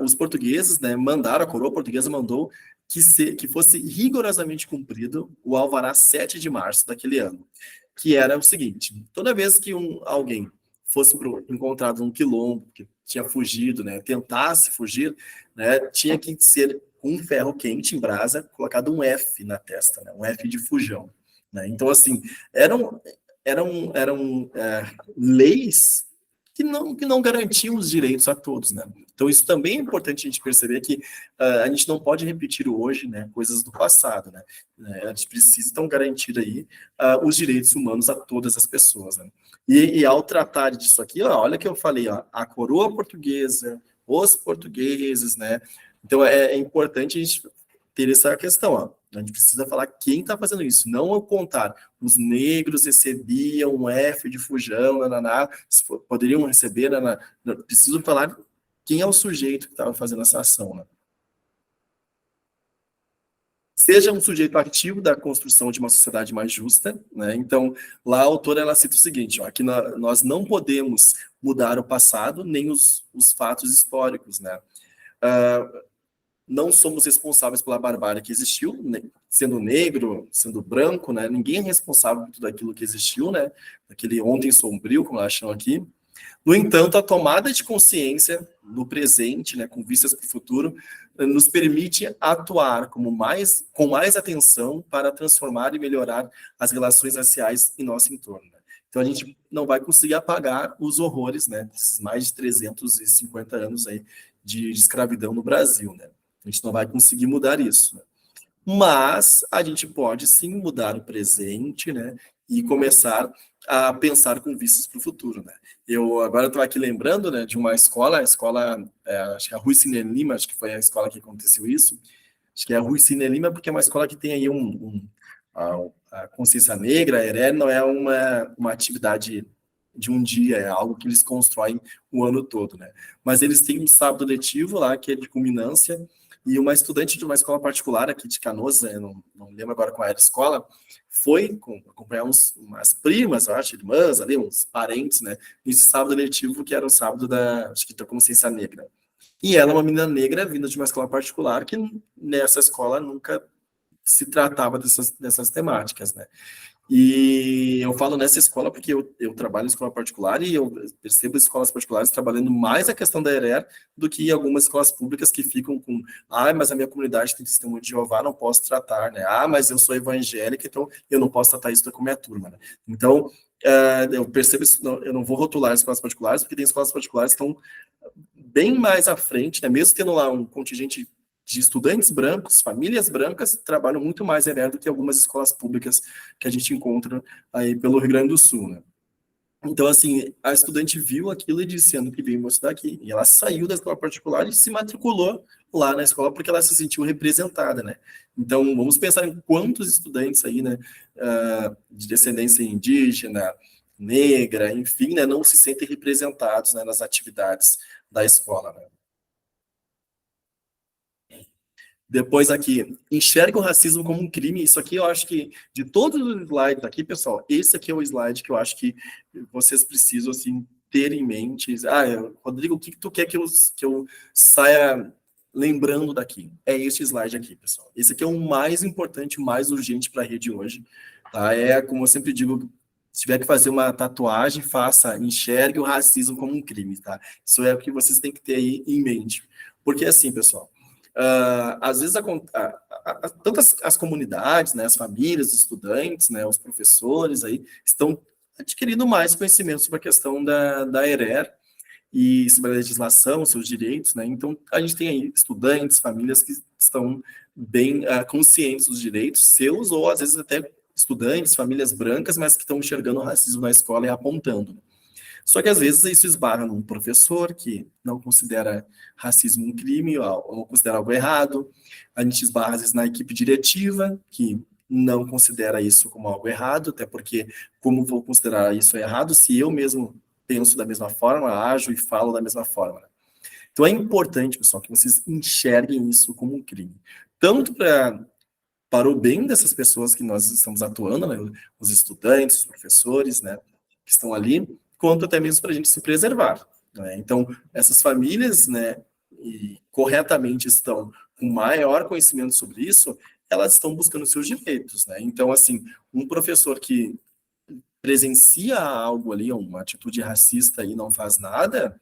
os portugueses, né, a coroa portuguesa mandou que fosse rigorosamente cumprido o alvará 7 de março daquele ano, que era o seguinte: toda vez que alguém fosse encontrado num quilombo, que tinha fugido, né, tentasse fugir, né, tinha que ser com um ferro quente em brasa, colocado um F na testa, né, um F de fujão, né? Então, assim, eram, leis que não garantiam os direitos a todos, né? Então, isso também é importante a gente perceber que a gente não pode repetir hoje, né, coisas do passado, né? A gente precisa, então, garantir aí os direitos humanos a todas as pessoas, né? E ao tratar disso aqui, ó, olha que eu falei, ó, a coroa portuguesa, os portugueses, né? Então, é importante a gente ter essa questão, ó. A gente precisa falar quem está fazendo isso, não contar os negros recebiam um F de fujão, nananá, poderiam receber, nananá. Preciso falar quem é o sujeito que estava fazendo essa ação, né? Seja um sujeito ativo da construção de uma sociedade mais justa, né? Então, lá a autora ela cita o seguinte, ó, que nós não podemos mudar o passado nem os fatos históricos, né? Não somos responsáveis pela barbárie que existiu, né? Sendo negro, sendo branco, né? Ninguém é responsável por tudo aquilo que existiu, né? Aquele ontem sombrio, como elas chamam aqui. No entanto, a tomada de consciência no presente, né, com vistas para o futuro, nos permite atuar com mais atenção para transformar e melhorar as relações raciais em nosso entorno, né? Então, a gente não vai conseguir apagar os horrores, né, desses mais de 350 anos aí de escravidão no Brasil, né? A gente não vai conseguir mudar isso, né? Mas a gente pode sim mudar o presente, né? E começar a pensar com vistas para o futuro, né? Eu agora estou aqui lembrando, né, de uma escola, acho que é a Rui Cine Lima, acho que foi a escola que aconteceu isso. Acho que é a Rui Cine Lima, porque é uma escola que tem aí a consciência negra, a ERE não é uma atividade de um dia, é algo que eles constroem o ano todo, né? Mas eles têm um sábado letivo lá, que é de culminância, e uma estudante de uma escola particular aqui de Canoas, não lembro agora qual era a escola, foi acompanhar umas primas, eu acho, irmãs ali, uns parentes, né? Nesse sábado letivo, que era o sábado acho que da consciência negra. E ela é uma menina negra vinda de uma escola particular que nessa escola nunca se tratava dessas temáticas, né? E eu falo nessa escola porque eu trabalho em escola particular e eu percebo escolas particulares trabalhando mais a questão da ERER do que algumas escolas públicas que ficam com mas a minha comunidade tem testemunho de Jeová, não posso tratar, né? Mas eu sou evangélica, então eu não posso tratar isso com a minha turma, né? Então, eu percebo isso, eu não vou rotular escolas particulares, porque tem escolas particulares que estão bem mais à frente, né? Mesmo tendo lá um contingente de estudantes brancos, famílias brancas, trabalham muito mais ERER do que algumas escolas públicas que a gente encontra aí pelo Rio Grande do Sul, né? Então, assim, a estudante viu aquilo e disse, ano que vem eu vou estudar aqui. E ela saiu da escola particular e se matriculou lá na escola porque ela se sentiu representada, né? Então, vamos pensar em quantos estudantes aí, né, de descendência indígena, negra, enfim, né, não se sentem representados, né, nas atividades da escola, né? Depois aqui, enxerga o racismo como um crime. Isso aqui eu acho que, de todos os slides aqui, pessoal, esse aqui é o slide que eu acho que vocês precisam, assim, ter em mente. Rodrigo, o que tu quer que eu saia lembrando daqui? É esse slide aqui, pessoal. Esse aqui é o mais importante, o mais urgente para a rede hoje. Tá? Como eu sempre digo, se tiver que fazer uma tatuagem, faça, enxergue o racismo como um crime, tá? Isso é o que vocês têm que ter aí em mente. Porque assim, pessoal, às vezes tantas as comunidades, né, as famílias, os estudantes, né, os professores aí estão adquirindo mais conhecimento sobre a questão da ERER e sobre a legislação, seus direitos, né? Então a gente tem aí estudantes, famílias que estão bem conscientes dos direitos seus, ou às vezes até estudantes, famílias brancas, mas que estão enxergando o racismo na escola e apontando. Só que às vezes isso esbarra num professor que não considera racismo um crime ou considera algo errado. A gente esbarra às vezes na equipe diretiva, que não considera isso como algo errado, até porque como vou considerar isso errado se eu mesmo penso da mesma forma, ajo e falo da mesma forma, né? Então é importante, pessoal, que vocês enxerguem isso como um crime. Tanto para para o bem dessas pessoas que nós estamos atuando, né, os estudantes, os professores, né, que estão ali, quanto até mesmo para a gente se preservar, né? Então, essas famílias, né, e corretamente estão com maior conhecimento sobre isso, elas estão buscando seus direitos, né? Então, assim, um professor que presencia algo ali, uma atitude racista e não faz nada,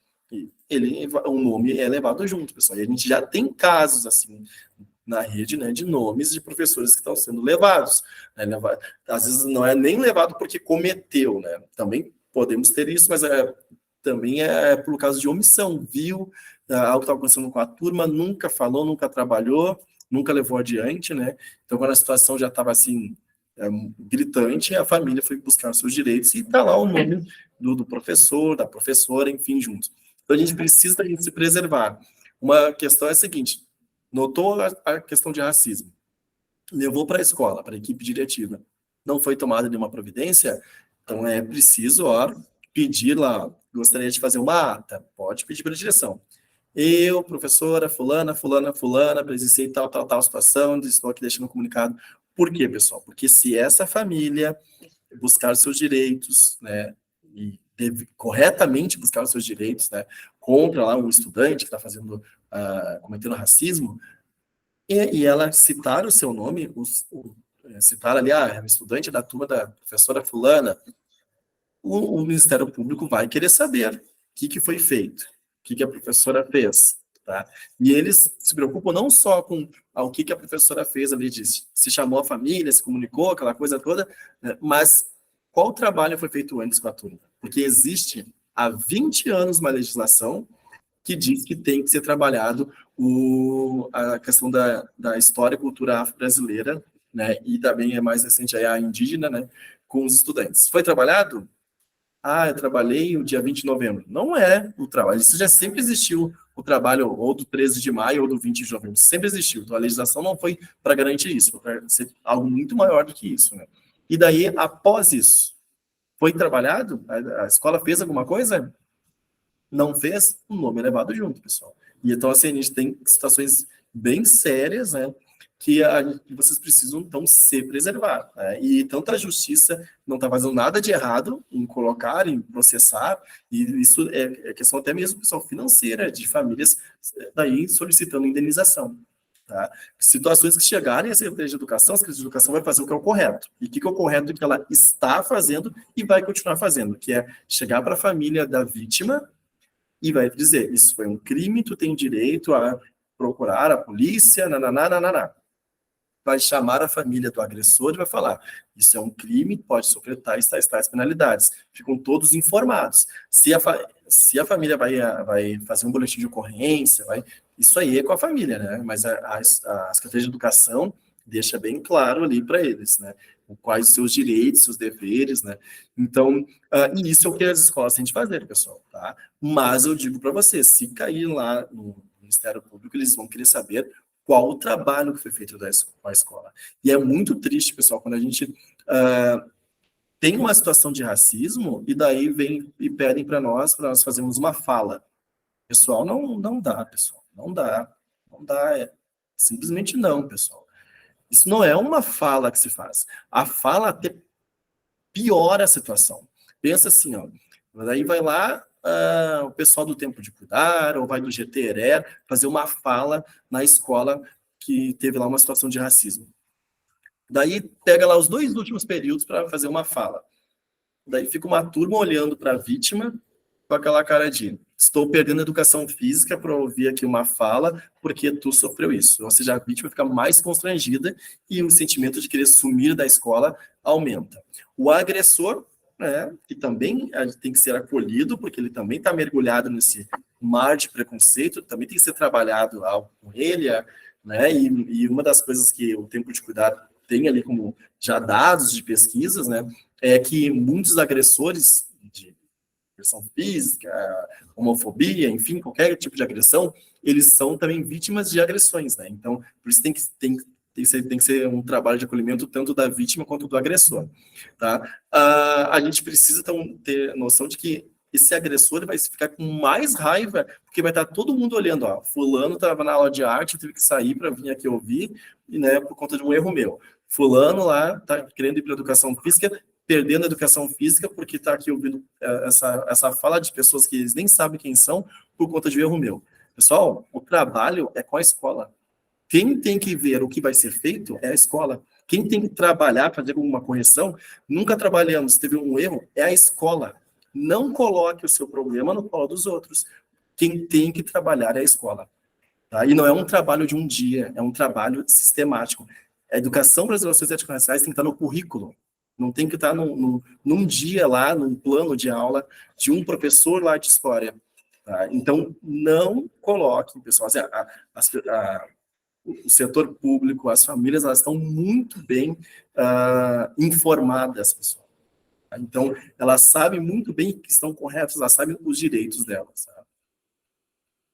o nome é levado junto, pessoal. E a gente já tem casos assim na rede, né, de nomes de professores que estão sendo levados, né, às vezes não é nem levado porque cometeu, né? Também podemos ter isso, mas também é pelo caso de omissão, viu algo que estava acontecendo com a turma, nunca falou, nunca trabalhou, nunca levou adiante, né? Então, quando a situação já estava assim, gritante, a família foi buscar os seus direitos e está lá o nome do professor, da professora, enfim, juntos. Então, a gente precisa se preservar. Uma questão é a seguinte: notou a questão de racismo, levou para a escola, para a equipe diretiva, não foi tomada nenhuma providência, então é preciso, ó, pedir lá, gostaria de fazer uma ata, pode pedir para a direção. Eu, professora, fulana, presenciei tal situação, estou aqui deixando um comunicado. Por quê, pessoal? Porque se essa família buscar os seus direitos, né, e deve corretamente buscar os seus direitos, né, contra lá um estudante que está fazendo, cometendo racismo, e ela citar o seu nome, citar ali, é um estudante da turma da professora fulana, o Ministério Público vai querer saber o que foi feito, o que a professora fez, tá? E eles se preocupam não só com o que a professora fez ali, se chamou a família, se comunicou, aquela coisa toda, né? Mas qual trabalho foi feito antes com a turma? Porque existe há 20 anos uma legislação que diz que tem que ser trabalhado a questão da história e cultura afro-brasileira, né? E também é mais recente a indígena, né? Com os estudantes. Foi trabalhado? Eu trabalhei o dia 20 de novembro. Não é o trabalho. Isso já sempre existiu, o trabalho ou do 13 de maio ou do 20 de novembro. Sempre existiu. Então, a legislação não foi para garantir isso, foi para ser algo muito maior do que isso, né? E daí, após isso, foi trabalhado? A escola fez alguma coisa? Não fez? O nome é levado junto, pessoal. E então, assim, a gente tem situações bem sérias, né? Que vocês precisam, então, se preservar, né? E tanto a justiça não está fazendo nada de errado em colocar, em processar, e isso é questão até mesmo, pessoal, financeira, de famílias daí solicitando indenização, tá? Situações que chegarem a Secretaria de Educação, a Secretaria de Educação vai fazer o que é o correto. E o que é o correto que ela está fazendo e vai continuar fazendo, que é chegar para a família da vítima e vai dizer, isso foi um crime, tu tem direito a procurar a polícia, nananana. Vai chamar a família do agressor e vai falar, isso é um crime, pode sofrer tais penalidades. Ficam todos informados. Se a família vai fazer um boletim de ocorrência, isso aí é com a família, né? Mas a Secretaria de Educação deixa bem claro ali para eles, né? Quais os seus direitos, seus deveres, né? Então, e isso é o que as escolas têm de fazer, pessoal, tá? Mas eu digo para vocês, se cair lá no Ministério Público, eles vão querer saber qual o trabalho que foi feito com a escola. E é muito triste, pessoal, quando a gente tem uma situação de racismo e daí vem e pedem para nós fazermos uma fala. Pessoal, não dá, pessoal. Não dá. Não dá. Simplesmente não, pessoal. Isso não é uma fala que se faz. A fala até piora a situação. Pensa assim, ó. Daí vai lá o pessoal do Tempo de Cuidar, ou vai do GTRE, fazer uma fala na escola que teve lá uma situação de racismo. Daí pega lá os 2 últimos períodos para fazer uma fala. Daí fica uma turma olhando para a vítima com aquela cara de estou perdendo educação física para ouvir aqui uma fala porque tu sofreu isso. Ou seja, a vítima fica mais constrangida e o sentimento de querer sumir da escola aumenta. O agressor, né, que também tem que ser acolhido, porque ele também está mergulhado nesse mar de preconceito, também tem que ser trabalhado algo com ele, né, e uma das coisas que o Tempo de Cuidar tem ali como já dados de pesquisas, né, é que muitos agressores de agressão física, homofobia, enfim, qualquer tipo de agressão, eles são também vítimas de agressões, né? Então, por isso tem que ser um trabalho de acolhimento tanto da vítima quanto do agressor, tá? A gente precisa, então, ter noção de que esse agressor vai ficar com mais raiva, porque vai estar todo mundo olhando, ó, fulano estava na aula de arte, teve que sair para vir aqui ouvir, e, né, por conta de um erro meu. Fulano lá está querendo ir para educação física, perdendo a educação física, porque está aqui ouvindo essa fala de pessoas que eles nem sabem quem são, por conta de um erro meu. Pessoal, o trabalho é com a escola. Quem tem que ver o que vai ser feito é a escola. Quem tem que trabalhar, fazer alguma correção, nunca trabalhamos, teve um erro, é a escola. Não coloque o seu problema no colo dos outros. Quem tem que trabalhar é a escola. Tá? E não é um trabalho de um dia, é um trabalho sistemático. A educação para as relações étnico-raciais tem que estar no currículo. Não tem que estar num dia lá, num plano de aula de um professor lá de história. Tá? Então, não coloquem, pessoal, assim, o setor público, as famílias, elas estão muito bem informadas, pessoal. Então, elas sabem muito bem que estão corretas, elas sabem os direitos delas. Tá?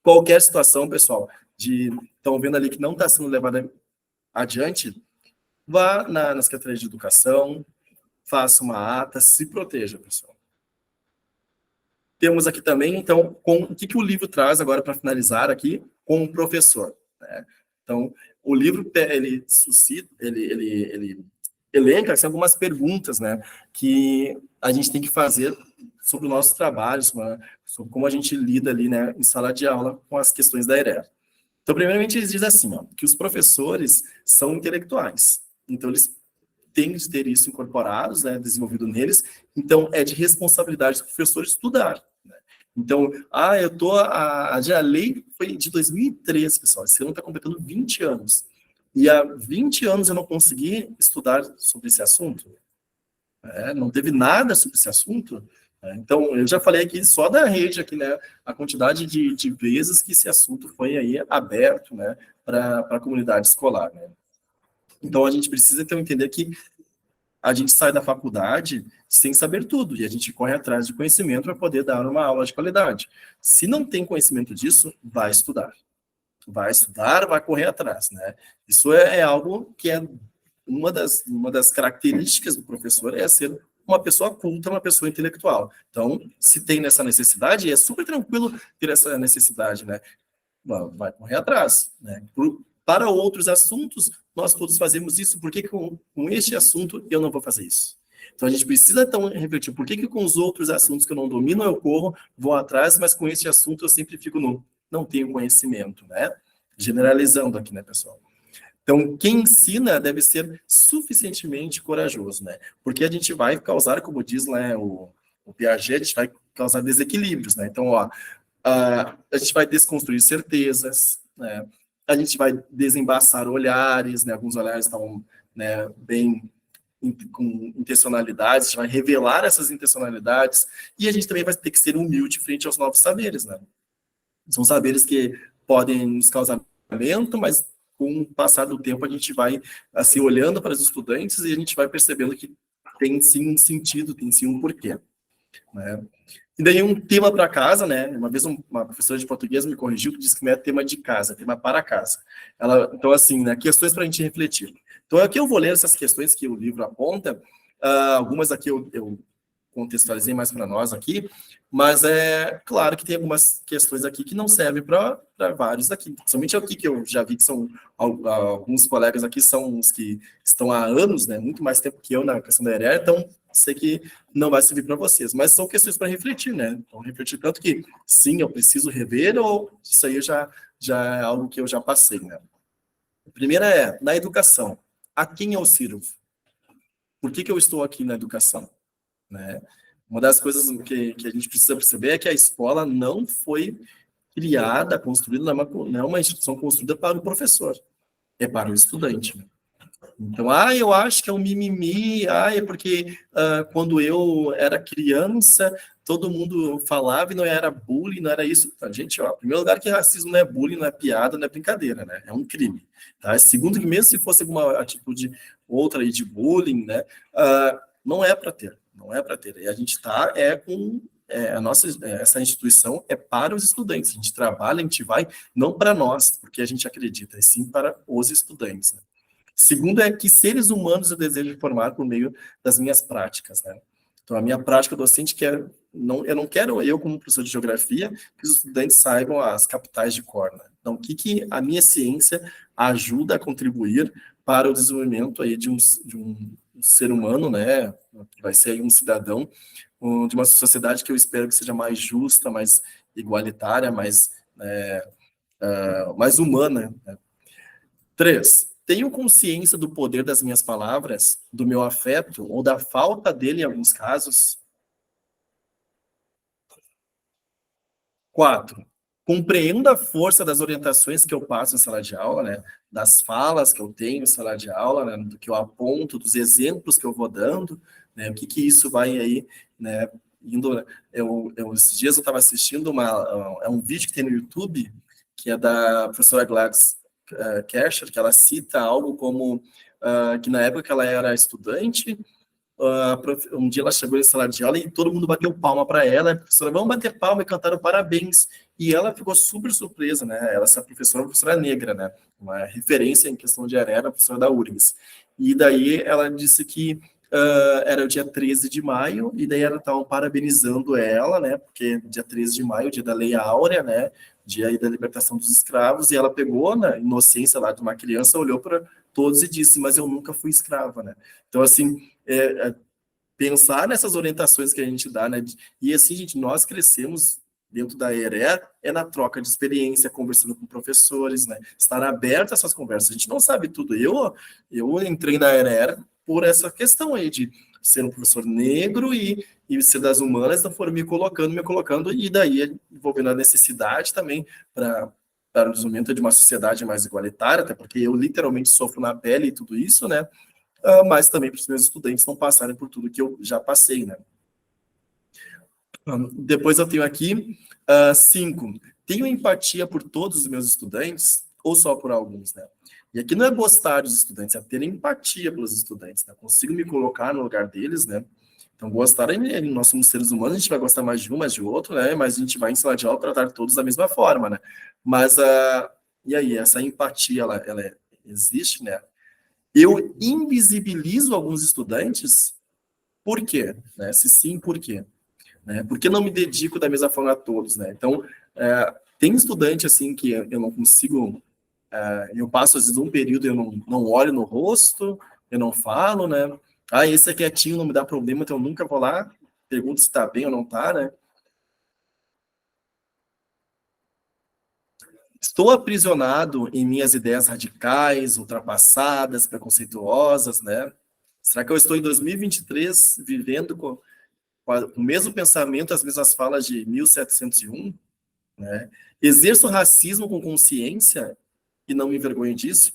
Qualquer situação, pessoal, estão vendo ali que não está sendo levada adiante, vá na Secretaria de Educação, faça uma ata, se proteja, pessoal. Temos aqui também, então, o que o livro traz agora para finalizar aqui com o professor. Né? Então, o livro, ele suscita, ele elenca assim, algumas perguntas, né, que a gente tem que fazer sobre o nosso trabalho, sobre como a gente lida ali, né, em sala de aula com as questões da ERE. Então, primeiramente, eles dizem assim, ó, que os professores são intelectuais. Então, eles têm de ter isso incorporados, né, desenvolvido neles. Então, é de responsabilidade do professor estudar. Né? Então, a lei foi de 2003, pessoal. Esse ano está completando 20 anos. E há 20 anos eu não consegui estudar sobre esse assunto. Não teve nada sobre esse assunto. Então, eu já falei aqui só da rede, aqui, né, a quantidade de vezes que esse assunto foi aí aberto, né, para a comunidade escolar. Né? Então, a gente precisa então entender que a gente sai da faculdade sem saber tudo, e a gente corre atrás de conhecimento para poder dar uma aula de qualidade. Se não tem conhecimento disso, vai estudar. Vai estudar, vai correr atrás, né? Isso é algo que é uma das características do professor, é ser uma pessoa culta, uma pessoa intelectual. Então, se tem nessa necessidade, é super tranquilo ter essa necessidade, né? Vai correr atrás, né? Para outros assuntos, nós todos fazemos isso, por que com este assunto eu não vou fazer isso? Então, a gente precisa, então, refletir, por que com os outros assuntos que eu não domino, eu corro, vou atrás, mas com este assunto eu sempre fico não tenho conhecimento, né? Generalizando aqui, né, pessoal? Então, quem ensina deve ser suficientemente corajoso, né? Porque a gente vai causar, como diz, né, o Piaget, a gente vai causar desequilíbrios, né? Então, ó, a gente vai desconstruir certezas, né? A gente vai desembaçar olhares, né? Alguns olhares estão, né, bem com intencionalidades, a gente vai revelar essas intencionalidades, e a gente também vai ter que ser humilde frente aos novos saberes, né? São saberes que podem nos causar lamento, mas com o passar do tempo a gente vai assim olhando para os estudantes e a gente vai percebendo que tem sim um sentido, tem sim um porquê, né? E daí um tema para casa, né? Uma vez uma professora de português me corrigiu que disse que não é tema de casa, é tema para casa. Então assim, né? Questões para a gente refletir. Então aqui eu vou ler essas questões que o livro aponta. Algumas aqui eu contextualizei mais para nós aqui, mas é claro que tem algumas questões aqui que não servem para vários aqui. Somente aqui que eu já vi que são alguns colegas aqui são os que estão há anos, né? Muito mais tempo que eu na questão da ERE, então sei que não vai servir para vocês, mas são questões para refletir, né? Então, refletir tanto que, sim, eu preciso rever, ou isso aí já é algo que eu já passei, né? A primeira é, na educação, a quem eu sirvo? Por que eu estou aqui na educação? Né? Uma das coisas que a gente precisa perceber é que a escola não foi criada, construída, não é uma instituição construída para o professor, é para o estudante, né? Então, eu acho que é um mimimi, é porque quando eu era criança, todo mundo falava e não era bullying, não era isso. Tá, gente, ó, em primeiro lugar que racismo não é bullying, não é piada, não é brincadeira, né? É um crime. Tá? Segundo, que mesmo se fosse alguma atitude outra aí de bullying, né, não é para ter, não é para ter. E a gente está com essa instituição é para os estudantes. A gente trabalha, a gente vai, não para nós, porque a gente acredita, e sim para os estudantes, né? Segundo é que seres humanos eu desejo formar por meio das minhas práticas, né? Então, Então, a minha prática docente quer, não, eu não quero, eu como professor de geografia, que os estudantes saibam as capitais de cor, né? Então, o que a minha ciência ajuda a contribuir para o desenvolvimento aí de um ser humano, né? Que vai ser aí um cidadão, de uma sociedade que eu espero que seja mais justa, mais igualitária, mais humana, né? 3. Tenho consciência do poder das minhas palavras, do meu afeto ou da falta dele em alguns casos. 4. Compreendo a força das orientações que eu passo em sala de aula, né? Das falas que eu tenho em sala de aula, né? Do que eu aponto, dos exemplos que eu vou dando, né? O que isso vai aí, né? Indo, esses dias eu estava assistindo um vídeo que tem no YouTube, que é da professora Gladys Kerscher, que ela cita algo como que na época que ela era estudante, um dia ela chegou em sala de aula e todo mundo bateu palma para ela, a professora, vamos bater palma, e cantaram parabéns, e ela ficou super surpresa, né, essa professora é uma professora negra, né, uma referência em questão de arena, a professora da URGS, e daí ela disse que era o dia 13 de maio, e daí ela estavam parabenizando ela, né, porque dia 13 de maio, dia da Lei Áurea, né, dia aí da libertação dos escravos, e ela pegou, na inocência lá de uma criança, olhou para todos e disse, mas eu nunca fui escrava, né, então assim, pensar nessas orientações que a gente dá, né? E assim, gente, nós crescemos dentro da ERE na troca de experiência, conversando com professores, né? Estar aberto a essas conversas. A gente não sabe tudo. Eu entrei na ERE por essa questão aí de ser um professor negro e ser das humanas, então foram me colocando, e daí envolvendo a necessidade também para o desenvolvimento de uma sociedade mais igualitária, até porque eu literalmente sofro na pele e tudo isso, né? Mas também para os meus estudantes não passarem por tudo que eu já passei, né? Depois eu tenho aqui 5. Tenho empatia por todos os meus estudantes ou só por alguns, né? E aqui não é gostar dos estudantes, é ter empatia pelos estudantes, né? Consigo me colocar no lugar deles, né? Então, gostar, nós somos seres humanos, a gente vai gostar mais de um, mais de outro, né? Mas a gente vai em sala de aula tratar todos da mesma forma, né? Mas, e aí, essa empatia, ela existe, né? Eu invisibilizo alguns estudantes, por quê? Né? Se sim, por quê? Né? Por que não me dedico da mesma forma a todos? Né? Então, tem estudante assim que eu não consigo, eu passo às vezes um período e eu não olho no rosto, eu não falo, né? Ah, esse é quietinho, não me dá problema, então eu nunca vou lá, pergunto se está bem ou não está, né? Estou aprisionado em minhas ideias radicais, ultrapassadas, preconceituosas, né? Será que eu estou em 2023 vivendo com o mesmo pensamento, as mesmas falas de 1701? Né? Exerço racismo com consciência e não me envergonho disso?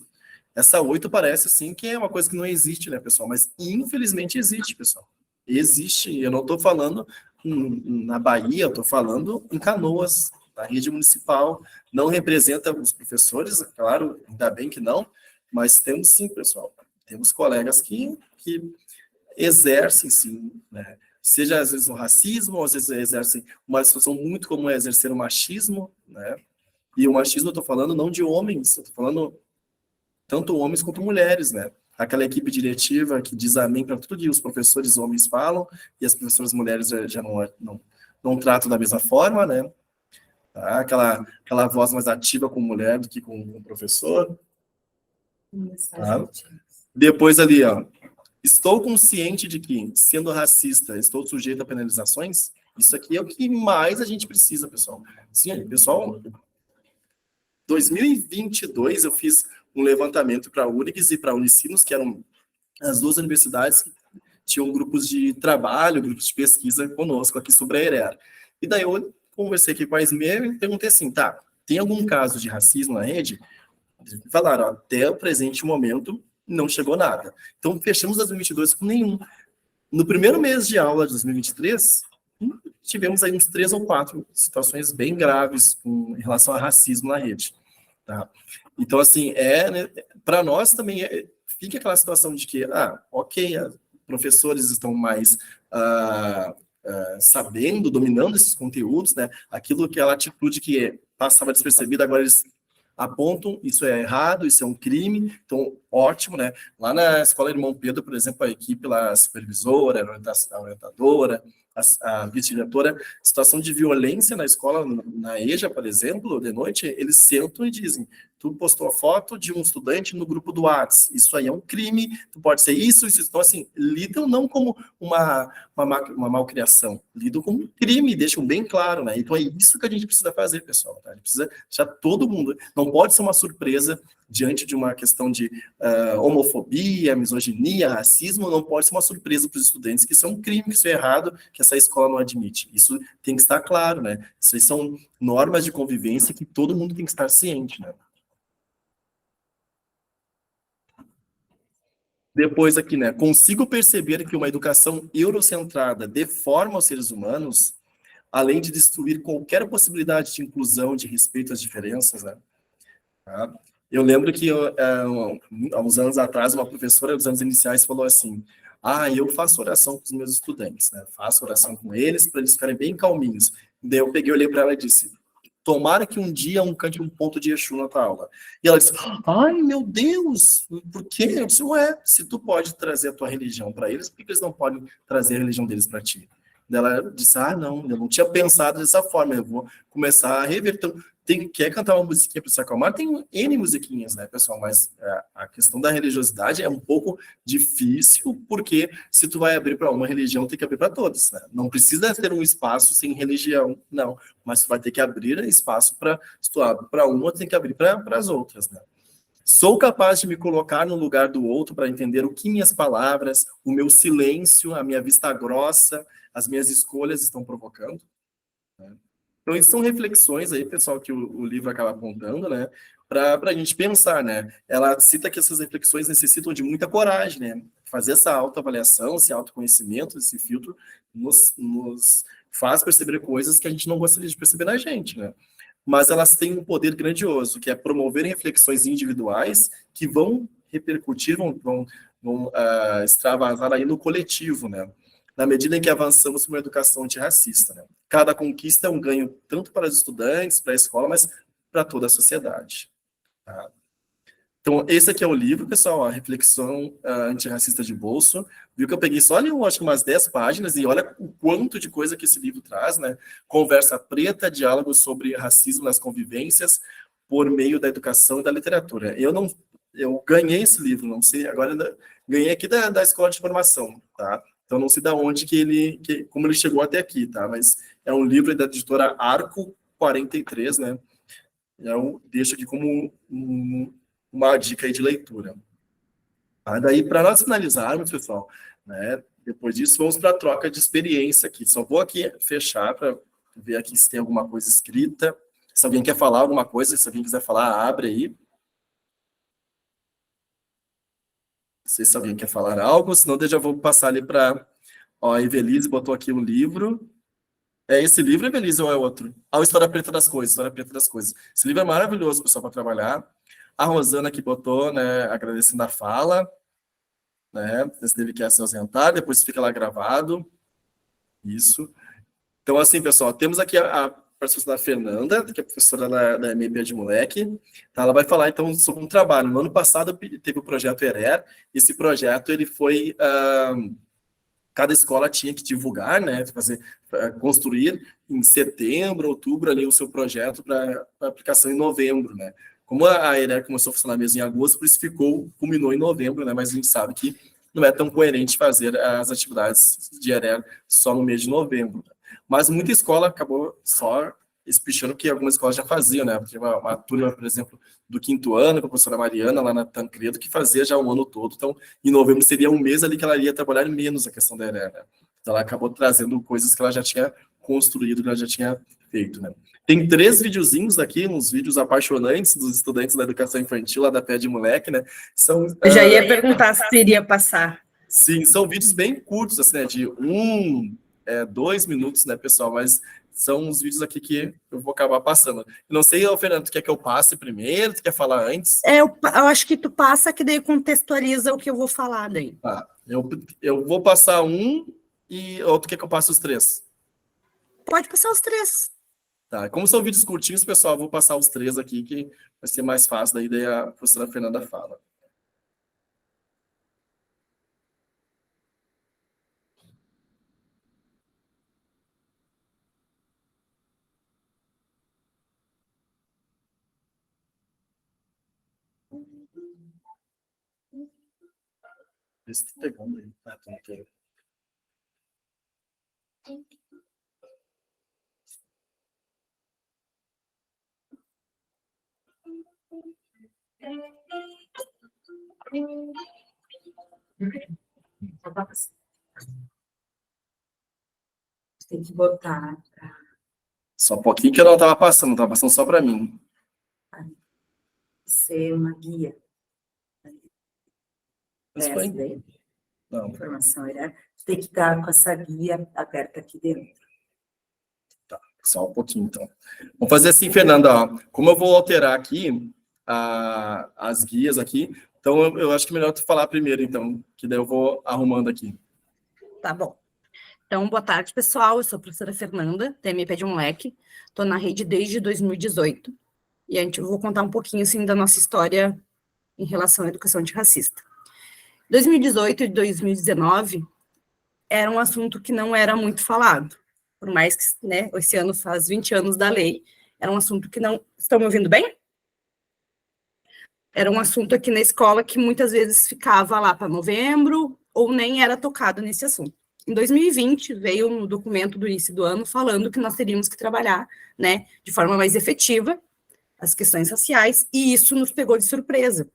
Essa 8 parece, assim, que é uma coisa que não existe, né, pessoal? Mas, infelizmente, existe, pessoal. Existe. Eu não estou falando na Bahia, eu estou falando em Canoas, na rede municipal. Não representa os professores, claro, ainda bem que não, mas temos sim, pessoal. Temos colegas que exercem, sim, né? Seja às vezes o racismo, ou às vezes exercem uma situação muito comum é exercer o machismo, né? E o machismo eu estou falando não de homens, eu estou falando tanto homens quanto mulheres, né? Aquela equipe diretiva que diz amém para tudo que os professores homens falam e as professoras mulheres já não tratam da mesma forma, né? Tá? Aquela voz mais ativa com mulher do que com o professor. Tá? Depois ali, ó, estou consciente de que, sendo racista, estou sujeito a penalizações? Isso aqui é o que mais a gente precisa, pessoal. Sim, pessoal, 2022 eu fiz um levantamento para a URGS e para a Unicinos, que eram as duas universidades que tinham grupos de trabalho, grupos de pesquisa conosco aqui sobre a ERER. E daí eu conversei aqui com a Esmer e perguntei assim, tá, tem algum caso de racismo na rede? Falaram, ó, até o presente momento não chegou nada. Então, fechamos 2022 com nenhum. No primeiro mês de aula de 2023, tivemos aí uns 3 ou 4 situações bem graves com relação a racismo na rede. Tá? Então, assim, né, para nós também fica aquela situação de que, ok, professores estão mais sabendo, dominando esses conteúdos, né? Aquela atitude que passava despercebida, agora eles apontam, isso é errado, isso é um crime, então ótimo, né? Lá na Escola Irmão Pedro, por exemplo, a equipe lá, a supervisora, a orientadora, a vice-diretora, situação de violência na escola, na EJA, por exemplo, de noite, eles sentam e dizem, tu postou a foto de um estudante no grupo do Whats, isso aí é um crime, tu pode ser isso. Então, assim, lidam não como uma malcriação, lidam como um crime, deixam bem claro, né? Então é isso que a gente precisa fazer, pessoal, tá? A gente precisa deixar todo mundo, não pode ser uma surpresa diante de uma questão de homofobia, misoginia, racismo, não pode ser uma surpresa para os estudantes que isso é um crime, que isso é errado, que essa escola não admite. Isso tem que estar claro, né? Isso aí são normas de convivência que todo mundo tem que estar ciente, né? Depois aqui, né? Consigo perceber que uma educação eurocentrada deforma os seres humanos, além de destruir qualquer possibilidade de inclusão, de respeito às diferenças, né? Tá? Eu lembro que há uns anos atrás, uma professora dos anos iniciais falou assim: eu faço oração com os meus estudantes, né? Faço oração com eles para eles ficarem bem calminhos. Daí eu peguei, olhei para ela e disse: tomara que um dia um cante um ponto de Exu na tua aula. E ela disse: ai, meu Deus, por quê? Eu disse: ué, se tu pode trazer a tua religião para eles, por que eles não podem trazer a religião deles para ti? Daí ela disse: não, eu não tinha pensado dessa forma, eu vou começar a reverter. Quer cantar uma musiquinha para se acalmar? Tem N musiquinhas, né, pessoal? Mas a questão da religiosidade é um pouco difícil, porque se tu vai abrir para uma religião, tem que abrir para todas, né? Não precisa ter um espaço sem religião, não. Mas tu vai ter que abrir espaço para, se tu abre para uma, tem que abrir para as outras, né? Sou capaz de me colocar no lugar do outro para entender o que minhas palavras, o meu silêncio, a minha vista grossa, as minhas escolhas estão provocando, né? Então, isso são reflexões aí, pessoal, que o livro acaba apontando, né? Para a gente pensar, né? Ela cita que essas reflexões necessitam de muita coragem, né? Fazer essa autoavaliação, esse autoconhecimento, esse filtro, nos faz perceber coisas que a gente não gostaria de perceber na gente, né? Mas elas têm um poder grandioso, que é promover reflexões individuais que vão repercutir, vão extravasar aí no coletivo, né? Na medida em que avançamos para uma educação antirracista, né? Cada conquista é um ganho tanto para os estudantes, para a escola, mas para toda a sociedade. Tá? Então, esse aqui é o livro, pessoal, a Reflexão Antirracista de Bolso. Viu que eu peguei só ali, acho que umas 10 páginas, e olha o quanto de coisa que esse livro traz, né? Conversa preta, diálogos sobre racismo nas convivências, por meio da educação e da literatura. Eu ganhei esse livro, não sei, agora ganhei aqui da Escola de Formação, tá? Então, não sei da onde como ele chegou até aqui, tá? Mas é um livro da editora Arco 43, né? Eu deixo aqui como uma dica aí de leitura. Daí, para nós finalizarmos, pessoal, né, depois disso, vamos para a troca de experiência aqui. Só vou aqui fechar para ver aqui se tem alguma coisa escrita. Se alguém quer falar alguma coisa, se alguém quiser falar, abre aí. Não sei se alguém quer falar algo, senão eu já vou passar ali para... Ó, a Evelise botou aqui o livro. É esse livro, Evelise, ou é outro? A História Preta das Coisas, História Preta das Coisas. Esse livro é maravilhoso, pessoal, para trabalhar. A Rosana que botou, né, agradecendo a fala, né, você teve que se ausentar, depois fica lá gravado, isso. Então, assim, pessoal, temos aqui a participação da Fernanda, que é professora da MP de Moleque, tá? Ela vai falar, então, sobre um trabalho. No ano passado, teve o projeto ERER, esse projeto, ele foi... cada escola tinha que divulgar, né, construir em setembro, outubro, ali o seu projeto para aplicação em novembro, né. Como a ERER começou a funcionar mesmo em agosto, por isso culminou em novembro, né, mas a gente sabe que não é tão coerente fazer as atividades de ERER só no mês de novembro. Mas muita escola acabou só espichando que algumas escolas já faziam, né, tinha uma turma, por exemplo, do quinto ano, com a professora Mariana, lá na Tancredo, que fazia já o ano todo. Então, em novembro seria um mês ali que ela iria trabalhar menos a questão da ERE, né? Então, ela acabou trazendo coisas que ela já tinha construído, que ela já tinha feito, né? Tem 3 videozinhos aqui, uns vídeos apaixonantes dos estudantes da educação infantil, lá da Pé de Moleque, né? Eu já ia perguntar se iria passar. Sim, são vídeos bem curtos, assim, né? De 2 minutos, né, pessoal? Mas são os vídeos aqui que eu vou acabar passando. Não sei, Fernando, tu quer que eu passe primeiro? Tu quer falar antes? Eu acho que tu passa, que daí contextualiza o que eu vou falar daí. Tá, eu vou passar ou tu quer que eu passe os 3? Pode passar os 3. Tá, como são vídeos curtinhos, pessoal, eu vou passar os 3 aqui, que vai ser mais fácil, daí a professora Fernanda fala. Vê se tá pegando aí. Ah, tá, ok. Tem que botar. Só um pouquinho que eu não tava passando só para mim. Ser uma guia. Mas Essa foi. daí, Não, informação era. Tem que estar com essa guia aberta aqui dentro. só um pouquinho, então. Vamos fazer assim, Fernanda, ó. Como eu vou alterar aqui as guias aqui, então eu acho que é melhor tu falar primeiro, então, que daí eu vou arrumando aqui. Tá bom. Então, boa tarde, pessoal. Eu sou a professora Fernanda, da MP de Moleque. Estou na rede desde 2018. E eu vou contar um pouquinho, assim, da nossa história em relação à educação antirracista. 2018 e 2019 era um assunto que não era muito falado. Por mais que, né, esse ano faz 20 anos da lei, era um assunto que não... Estão me ouvindo bem? Era um assunto aqui na escola que muitas vezes ficava lá para novembro ou nem era tocado nesse assunto. Em 2020, veio um documento do início do ano falando que nós teríamos que trabalhar, né, de forma mais efetiva as questões raciais, e isso nos pegou de surpresa,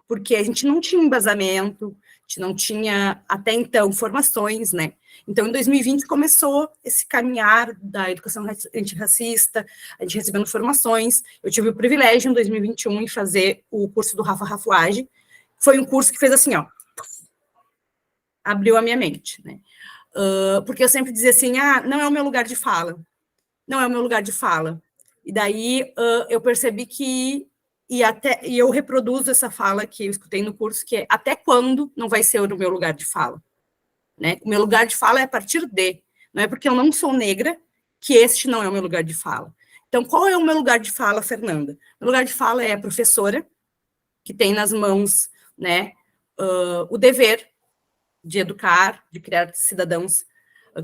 porque a gente não tinha embasamento, a gente não tinha, até então, formações, né? Então, em 2020, começou esse caminhar da educação antirracista, a gente recebendo formações. Eu tive o privilégio, em 2021, em fazer o curso do Rafa Rafuage. Foi um curso que fez assim, ó, abriu a minha mente, né? Porque eu sempre dizia assim, não é o meu lugar de fala, não é o meu lugar de fala. E daí eu percebi que, e eu reproduzo essa fala que eu escutei no curso, que é até quando não vai ser o meu lugar de fala? Né? O meu lugar de fala é a partir de, não é porque eu não sou negra que este não é o meu lugar de fala. Então, qual é o meu lugar de fala, Fernanda? Meu lugar de fala é a professora, que tem nas mãos, né, o dever de educar, de criar cidadãos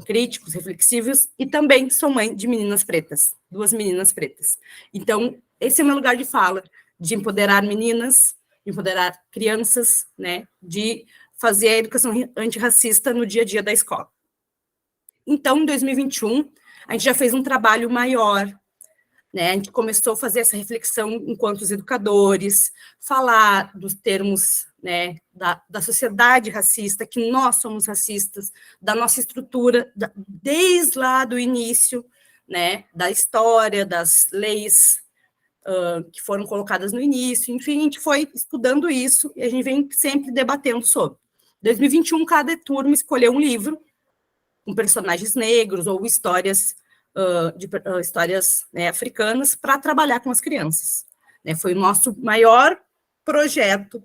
críticos, reflexivos, e também sou mãe de meninas pretas, 2 meninas pretas. Então, esse é o meu lugar de fala, de empoderar meninas, de empoderar crianças, né, de fazer a educação antirracista no dia a dia da escola. Então, em 2021, a gente já fez um trabalho maior, né, a gente começou a fazer essa reflexão enquanto os educadores, falar dos termos, né, da sociedade racista, que nós somos racistas, da nossa estrutura, desde lá do início, né, da história, das leis que foram colocadas no início, enfim, a gente foi estudando isso e a gente vem sempre debatendo sobre. Em 2021, cada turma escolheu um livro com personagens negros ou histórias histórias, né, africanas para trabalhar com as crianças. Né? Foi o nosso maior projeto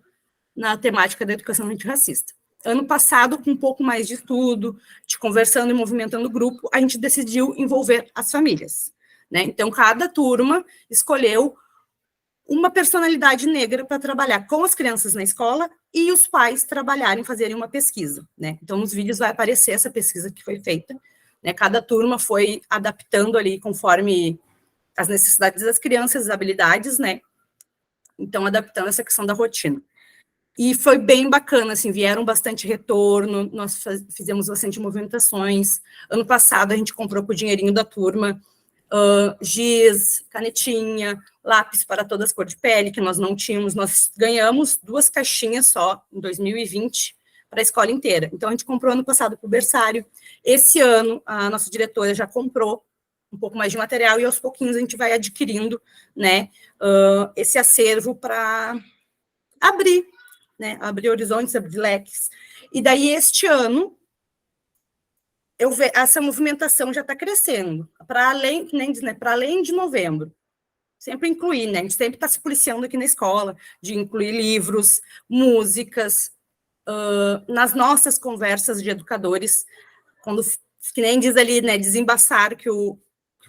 na temática da educação antirracista. Ano passado, com um pouco mais de estudo, de conversando e movimentando o grupo, a gente decidiu envolver as famílias. Né? Então, cada turma escolheu uma personalidade negra para trabalhar com as crianças na escola e os pais trabalharem, fazerem uma pesquisa. Né? Então, nos vídeos vai aparecer essa pesquisa que foi feita. Né? Cada turma foi adaptando ali conforme as necessidades das crianças, as habilidades, né? Então, adaptando essa questão da rotina. E foi bem bacana, assim, vieram bastante retorno, nós fizemos bastante movimentações. Ano passado, a gente comprou com o dinheirinho da turma giz, canetinha, lápis para todas as cores de pele, que nós não tínhamos. Nós ganhamos 2 caixinhas só, em 2020, para a escola inteira. Então, a gente comprou ano passado para o berçário. Esse ano, a nossa diretora já comprou um pouco mais de material e, aos pouquinhos, a gente vai adquirindo, né, esse acervo para abrir, né, abrir horizontes, abrir leques. E daí, este ano, essa movimentação já está crescendo, para além, né, para além de novembro. Sempre incluir, né? A gente sempre está se policiando aqui na escola, de incluir livros, músicas, nas nossas conversas de educadores, quando, que nem diz ali, né, desembaçar, que o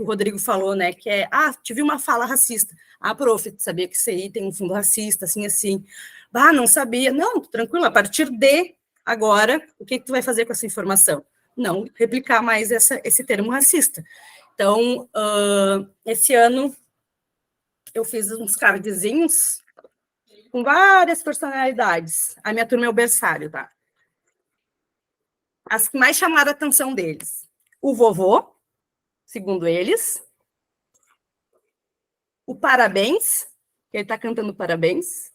Rodrigo falou, né, que é, tive uma fala racista. Prof, sabia que isso aí tem um fundo racista, assim, assim. Não sabia. Não, tranquilo, a partir de agora, o que tu vai fazer com essa informação? Não replicar mais esse termo racista. Então, esse ano, eu fiz uns cardzinhos com várias personalidades. A minha turma é o berçário, tá? As que mais chamaram a atenção deles. O vovô, segundo eles. O parabéns, que ele está cantando parabéns.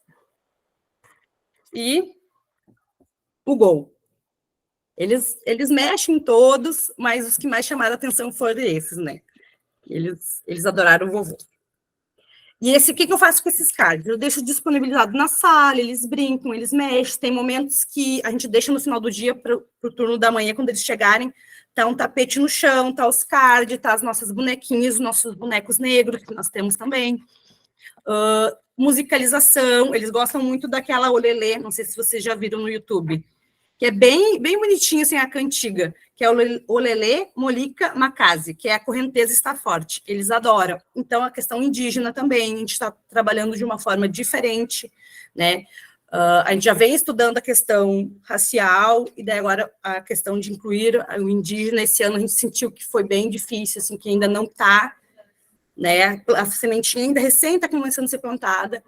E o gol. Eles mexem em todos, mas os que mais chamaram a atenção foram esses, né? Eles adoraram o vovô. E o que eu faço com esses cards? Eu deixo disponibilizado na sala, eles brincam, eles mexem. Tem momentos que a gente deixa no final do dia para o turno da manhã, quando eles chegarem, tá um tapete no chão, tá os cards, tá as nossas bonequinhas, os nossos bonecos negros, que nós temos também. Musicalização, eles gostam muito daquela olelê, não sei se vocês já viram no YouTube, que é bem, bem bonitinho, assim, a cantiga, que é o Olelê Molica Macase, que é a correnteza está forte. Eles adoram. Então, a questão indígena também, a gente está trabalhando de uma forma diferente, né? A gente já vem estudando a questão racial, e daí agora a questão de incluir o indígena. Esse ano a gente sentiu que foi bem difícil, assim, que ainda não está, né? A sementinha ainda recém está começando a ser plantada.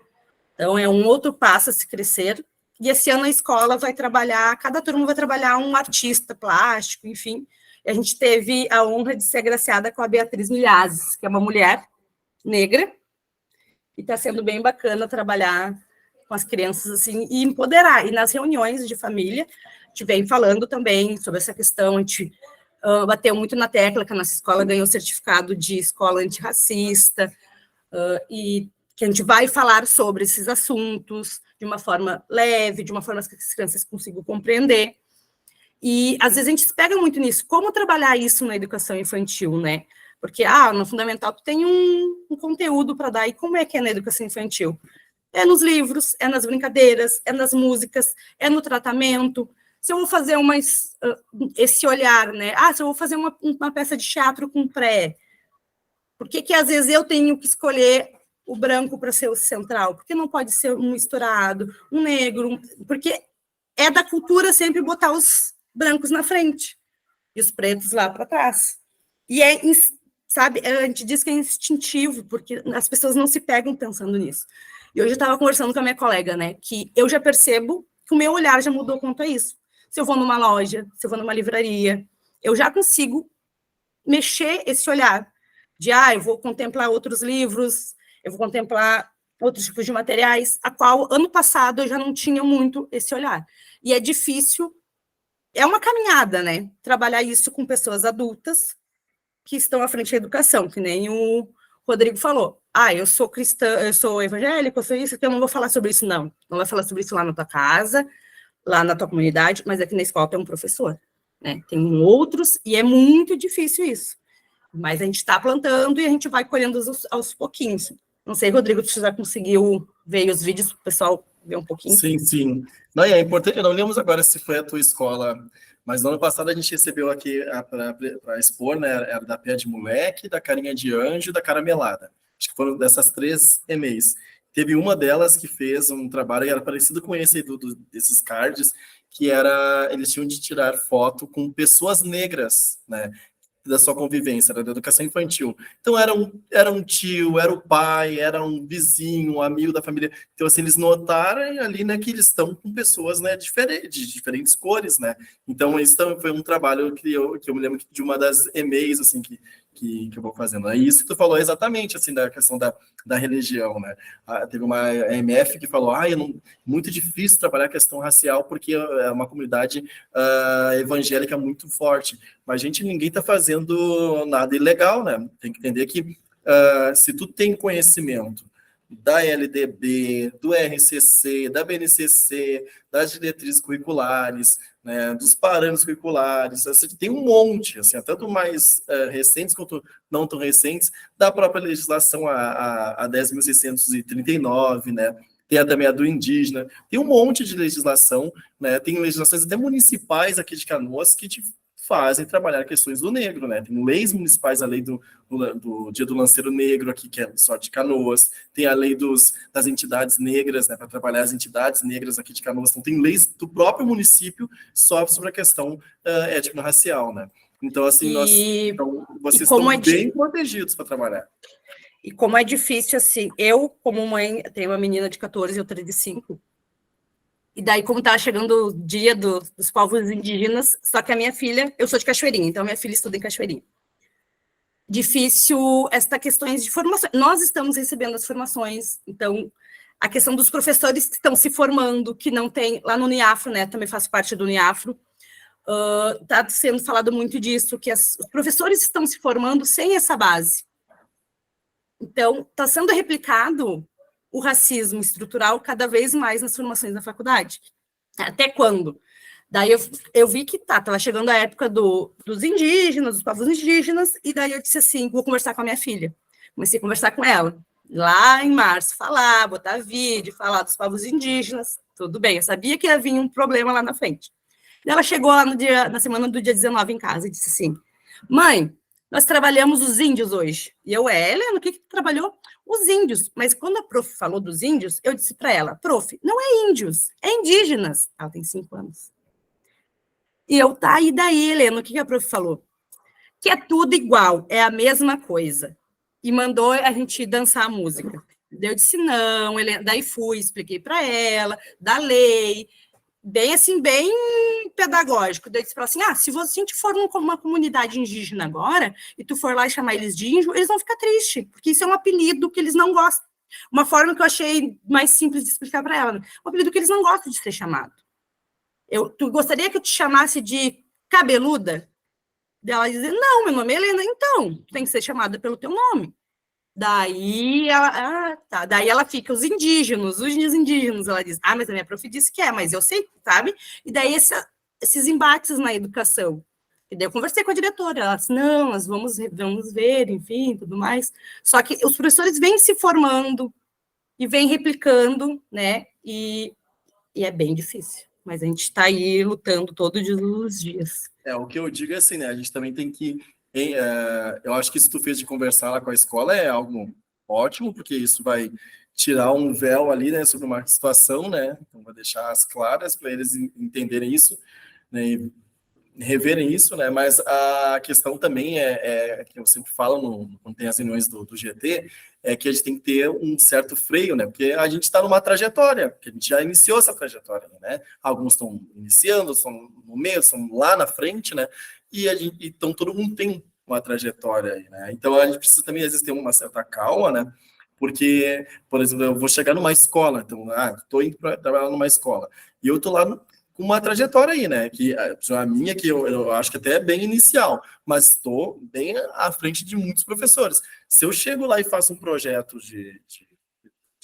Então, é um outro passo a se crescer. E esse ano a escola vai trabalhar, cada turma vai trabalhar um artista plástico, enfim. E a gente teve a honra de ser agraciada com a Beatriz Milhazes, que é uma mulher negra, e está sendo bem bacana trabalhar com as crianças assim, e empoderar. E nas reuniões de família, a gente vem falando também sobre essa questão, a gente bateu muito na tecla que a nossa escola ganhou certificado de escola antirracista, e que a gente vai falar sobre esses assuntos de uma forma leve, de uma forma que as crianças consigam compreender. E, às vezes, a gente se pega muito nisso. Como trabalhar isso na educação infantil, né? Porque, no fundamental, tu tem um conteúdo para dar. E como é que é na educação infantil? É nos livros, é nas brincadeiras, é nas músicas, é no tratamento. Se eu vou fazer esse olhar, né? Se eu vou fazer uma peça de teatro com pré, por que às vezes eu tenho que escolher o branco para ser o central? Porque não pode ser um misturado, um negro, porque é da cultura sempre botar os brancos na frente e os pretos lá para trás. E sabe, a gente diz que é instintivo, porque as pessoas não se pegam pensando nisso. E hoje eu estava conversando com a minha colega, né, que eu já percebo que o meu olhar já mudou quanto a isso. Se eu vou numa loja, se eu vou numa livraria, eu já consigo mexer esse olhar de, eu vou contemplar outros livros, eu vou contemplar outros tipos de materiais, a qual, ano passado, eu já não tinha muito esse olhar. E é difícil, é uma caminhada, né? Trabalhar isso com pessoas adultas que estão à frente da educação, que nem o Rodrigo falou. Eu sou cristã, eu sou evangélica, eu sou isso, eu não vou falar sobre isso, não. Não vai falar sobre isso lá na tua casa, lá na tua comunidade, mas aqui na escola tem um professor, né? Tem outros, e é muito difícil isso. Mas a gente está plantando e a gente vai colhendo aos pouquinhos. Não sei, Rodrigo, se você já conseguiu ver os vídeos para o pessoal ver um pouquinho. Sim. Não, é importante, não lembro agora se foi a tua escola, mas no ano passado a gente recebeu aqui para expor, né, era da Pé de Moleque, da Carinha de Anjo e da Caramelada. Acho que foram dessas 3 EMEIs. Teve uma delas que fez um trabalho, e era parecido com esse desses cards, que era, eles tinham de tirar foto com pessoas negras, né, da sua convivência, da educação infantil. Então, era um tio, era o pai, era um vizinho, um amigo da família. Então, assim, eles notaram ali, né, que eles estão com pessoas, né, de diferentes cores, né. Então, isso foi um trabalho que eu me lembro de uma das e-mails, assim, que eu vou fazendo. É isso que tu falou exatamente, assim, da questão da religião, né. Teve uma MF que falou, muito difícil trabalhar a questão racial, porque é uma comunidade evangélica muito forte. Mas, ninguém está fazendo nada ilegal, né? Tem que entender que se tu tem conhecimento da LDB, do RCC, da BNCC, das diretrizes curriculares, né, dos parâmetros curriculares, assim, tem um monte, assim, tanto mais recentes quanto não tão recentes, da própria legislação a 10.639, né? Tem também a do indígena, tem um monte de legislação, né? Tem legislações até municipais aqui de Canoas que fazem trabalhar questões do negro, né? Tem leis municipais, a lei do Dia do Lanceiro Negro aqui, que é só de Canoas, tem a lei das entidades negras, né, para trabalhar as entidades negras aqui de Canoas, então tem leis do próprio município só sobre a questão étnico-racial, né? Então, assim, vocês estão bem protegidos para trabalhar. E como é difícil, assim, eu, como mãe, tenho uma menina de 14 e outra de 5, e daí, como tá chegando o dia dos povos indígenas, só que a minha filha, eu sou de Cachoeirinha, então minha filha estuda em Cachoeirinha. Difícil esta questões de formação. Nós estamos recebendo as formações, então a questão dos professores que estão se formando, que não tem, lá no Uniafro, né, também faço parte do Uniafro, está sendo falado muito disso, que os professores estão se formando sem essa base. Então, está sendo replicado o racismo estrutural cada vez mais nas formações da faculdade. Até quando? Daí eu vi que estava chegando a época dos indígenas, dos povos indígenas, e daí eu disse assim, vou conversar com a minha filha. Comecei a conversar com ela, lá em março, falar, botar vídeo, falar dos povos indígenas, tudo bem, eu sabia que ia vir um problema lá na frente. Ela chegou lá na semana do dia 19 em casa e disse assim, mãe, nós trabalhamos os índios hoje. E eu, Helena, o que tu trabalhou? Os índios. Mas quando a prof falou dos índios, eu disse para ela, prof, não é índios, é indígenas. Ela tem 5 anos. E eu, tá, e daí, Helena, o que a prof falou? Que é tudo igual, é a mesma coisa. E mandou a gente dançar a música. Eu disse, não, Helena. Daí fui, expliquei para ela, da lei, bem assim, bem pedagógico. Daí disse para ela assim, se a gente for numa comunidade indígena agora, e tu for lá e chamar eles de índio, eles vão ficar tristes, porque isso é um apelido que eles não gostam. Uma forma que eu achei mais simples de explicar para ela, um apelido que eles não gostam de ser chamado. Tu gostaria que eu te chamasse de cabeluda? Ela dizer, não, meu nome é Helena, então, tu tem que ser chamada pelo teu nome. Daí ela, tá. Daí ela fica, os índios indígenas, ela diz, mas a minha prof disse que mas eu sei, sabe? E daí esses embates na educação. E daí eu conversei com a diretora, ela disse, não, nós vamos ver, enfim, tudo mais. Só que os professores vêm se formando e vêm replicando, né? E é bem difícil. Mas a gente está aí lutando todos os dias. O que eu digo é assim, né? A gente também tem que... eu acho que isso que tu fez de conversar lá com a escola é algo ótimo, porque isso vai tirar um véu ali, né, sobre uma situação, né? Então, vai deixar as claras para eles entenderem isso, né, e reverem isso, né? Mas a questão também que eu sempre falo quando tem as reuniões do GT, é que a gente tem que ter um certo freio, né? Porque a gente está numa trajetória, porque a gente já iniciou essa trajetória, né? Alguns estão iniciando, estão no meio, estão lá na frente, né? Então todo mundo tem uma trajetória aí, né? Então a gente precisa também, às vezes, ter uma certa calma, né? Porque, por exemplo, eu vou chegar numa escola, então, estou indo para trabalhar numa escola, e eu estou lá com uma trajetória aí, né? Que a minha, que eu acho que até é bem inicial, mas estou bem à frente de muitos professores. Se eu chego lá e faço um projeto de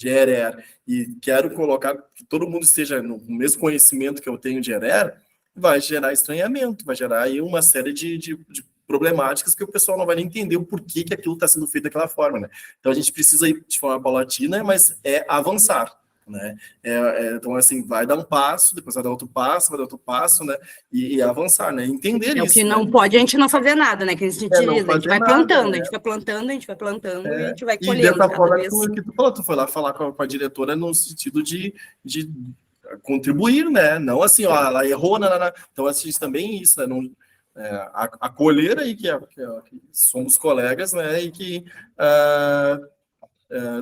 ERER e quero colocar que todo mundo esteja no mesmo conhecimento que eu tenho de ERER, vai gerar estranhamento, vai gerar aí uma série de problemáticas que o pessoal não vai nem entender o porquê que aquilo está sendo feito daquela forma, né? Então a gente precisa ir de forma paulatina, mas avançar, né? Então, assim, vai dar um passo, depois vai dar outro passo, né? E avançar, né? Entender isso. O que não pode a gente não fazer nada, né? Que a gente diz, a gente vai plantando, né? a gente vai plantando, e a gente vai colhendo. E dessa forma que tu falou, tu foi lá falar com a diretora no sentido de contribuir, né? Não assim, ela errou, então assim, também isso, né? Não, acolher aí que somos colegas, né? E que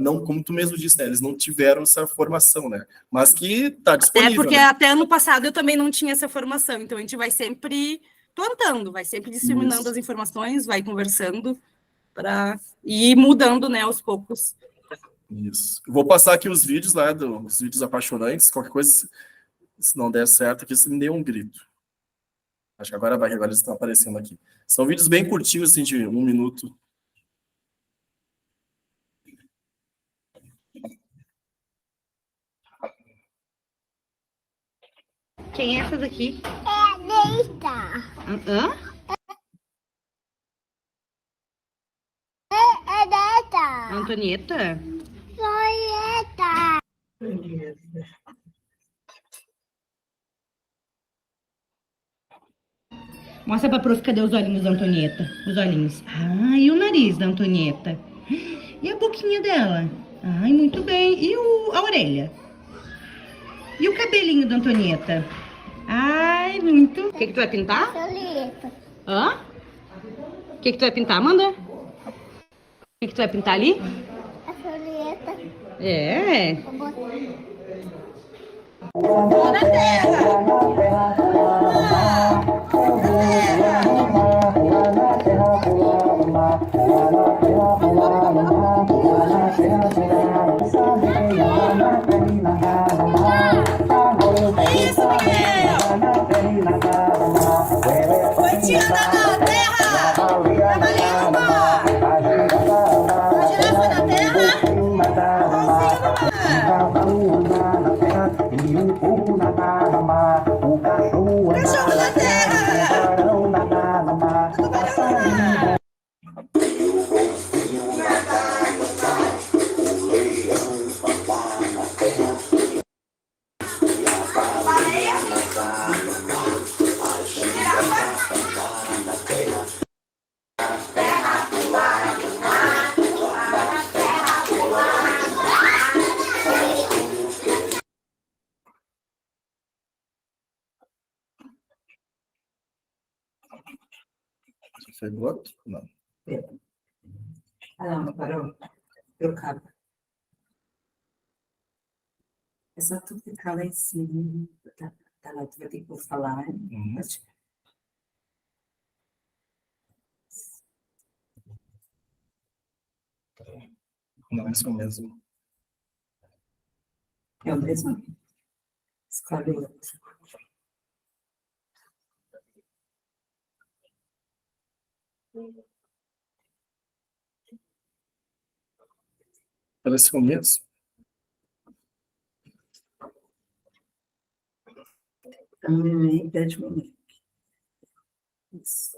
não, como tu mesmo disse, né, eles não tiveram essa formação, né? Mas que está disponível. Porque né? até ano passado eu também não tinha essa formação, então a gente vai sempre plantando, vai sempre disseminando as informações, vai conversando para ir mudando, né, aos poucos. Isso. Vou passar aqui os vídeos lá, os vídeos apaixonantes, qualquer coisa, se não der certo aqui, você me dê um grito. Acho que agora eles estão aparecendo aqui. São vídeos bem curtinhos, assim, de 1 minuto. Quem é essa daqui? É a Deita. Hã? É Deita. Antonieta? Sonheta. Mostra pra prof, cadê os olhinhos da Antonieta? Os olhinhos. E o nariz da Antonieta? E a boquinha dela? Muito bem. E a orelha? E o cabelinho da Antonieta? Muito. O que tu vai pintar? Sonheta. Hã? O que tu vai pintar, Amanda? O que tu vai pintar ali? É. Vou botar. Boa na terra. Isso, Miguel. Foi te andar na terra. Trabalhando. A girafa na terra. Cachorro na terra. Foi outro? Não. Ah, não, parou. Trocava. É só tu ficar lá em cima. Tá lá, tu vai ter que falar. Uhum. Não, é isso mesmo. É o mesmo? Escolhe outro. Parece começo. Também pede um. Isso.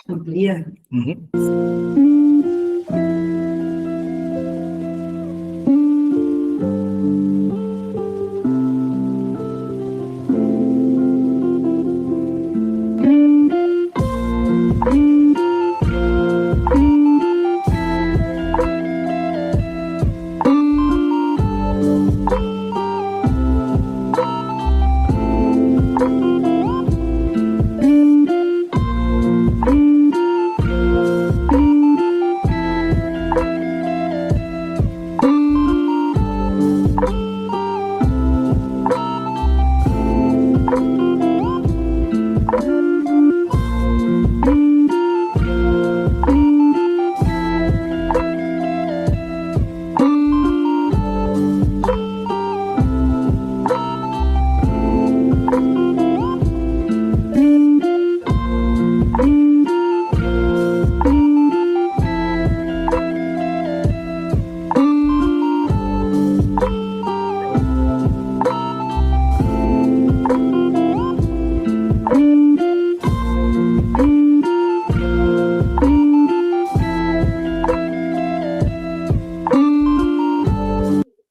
Amplia. Uhum.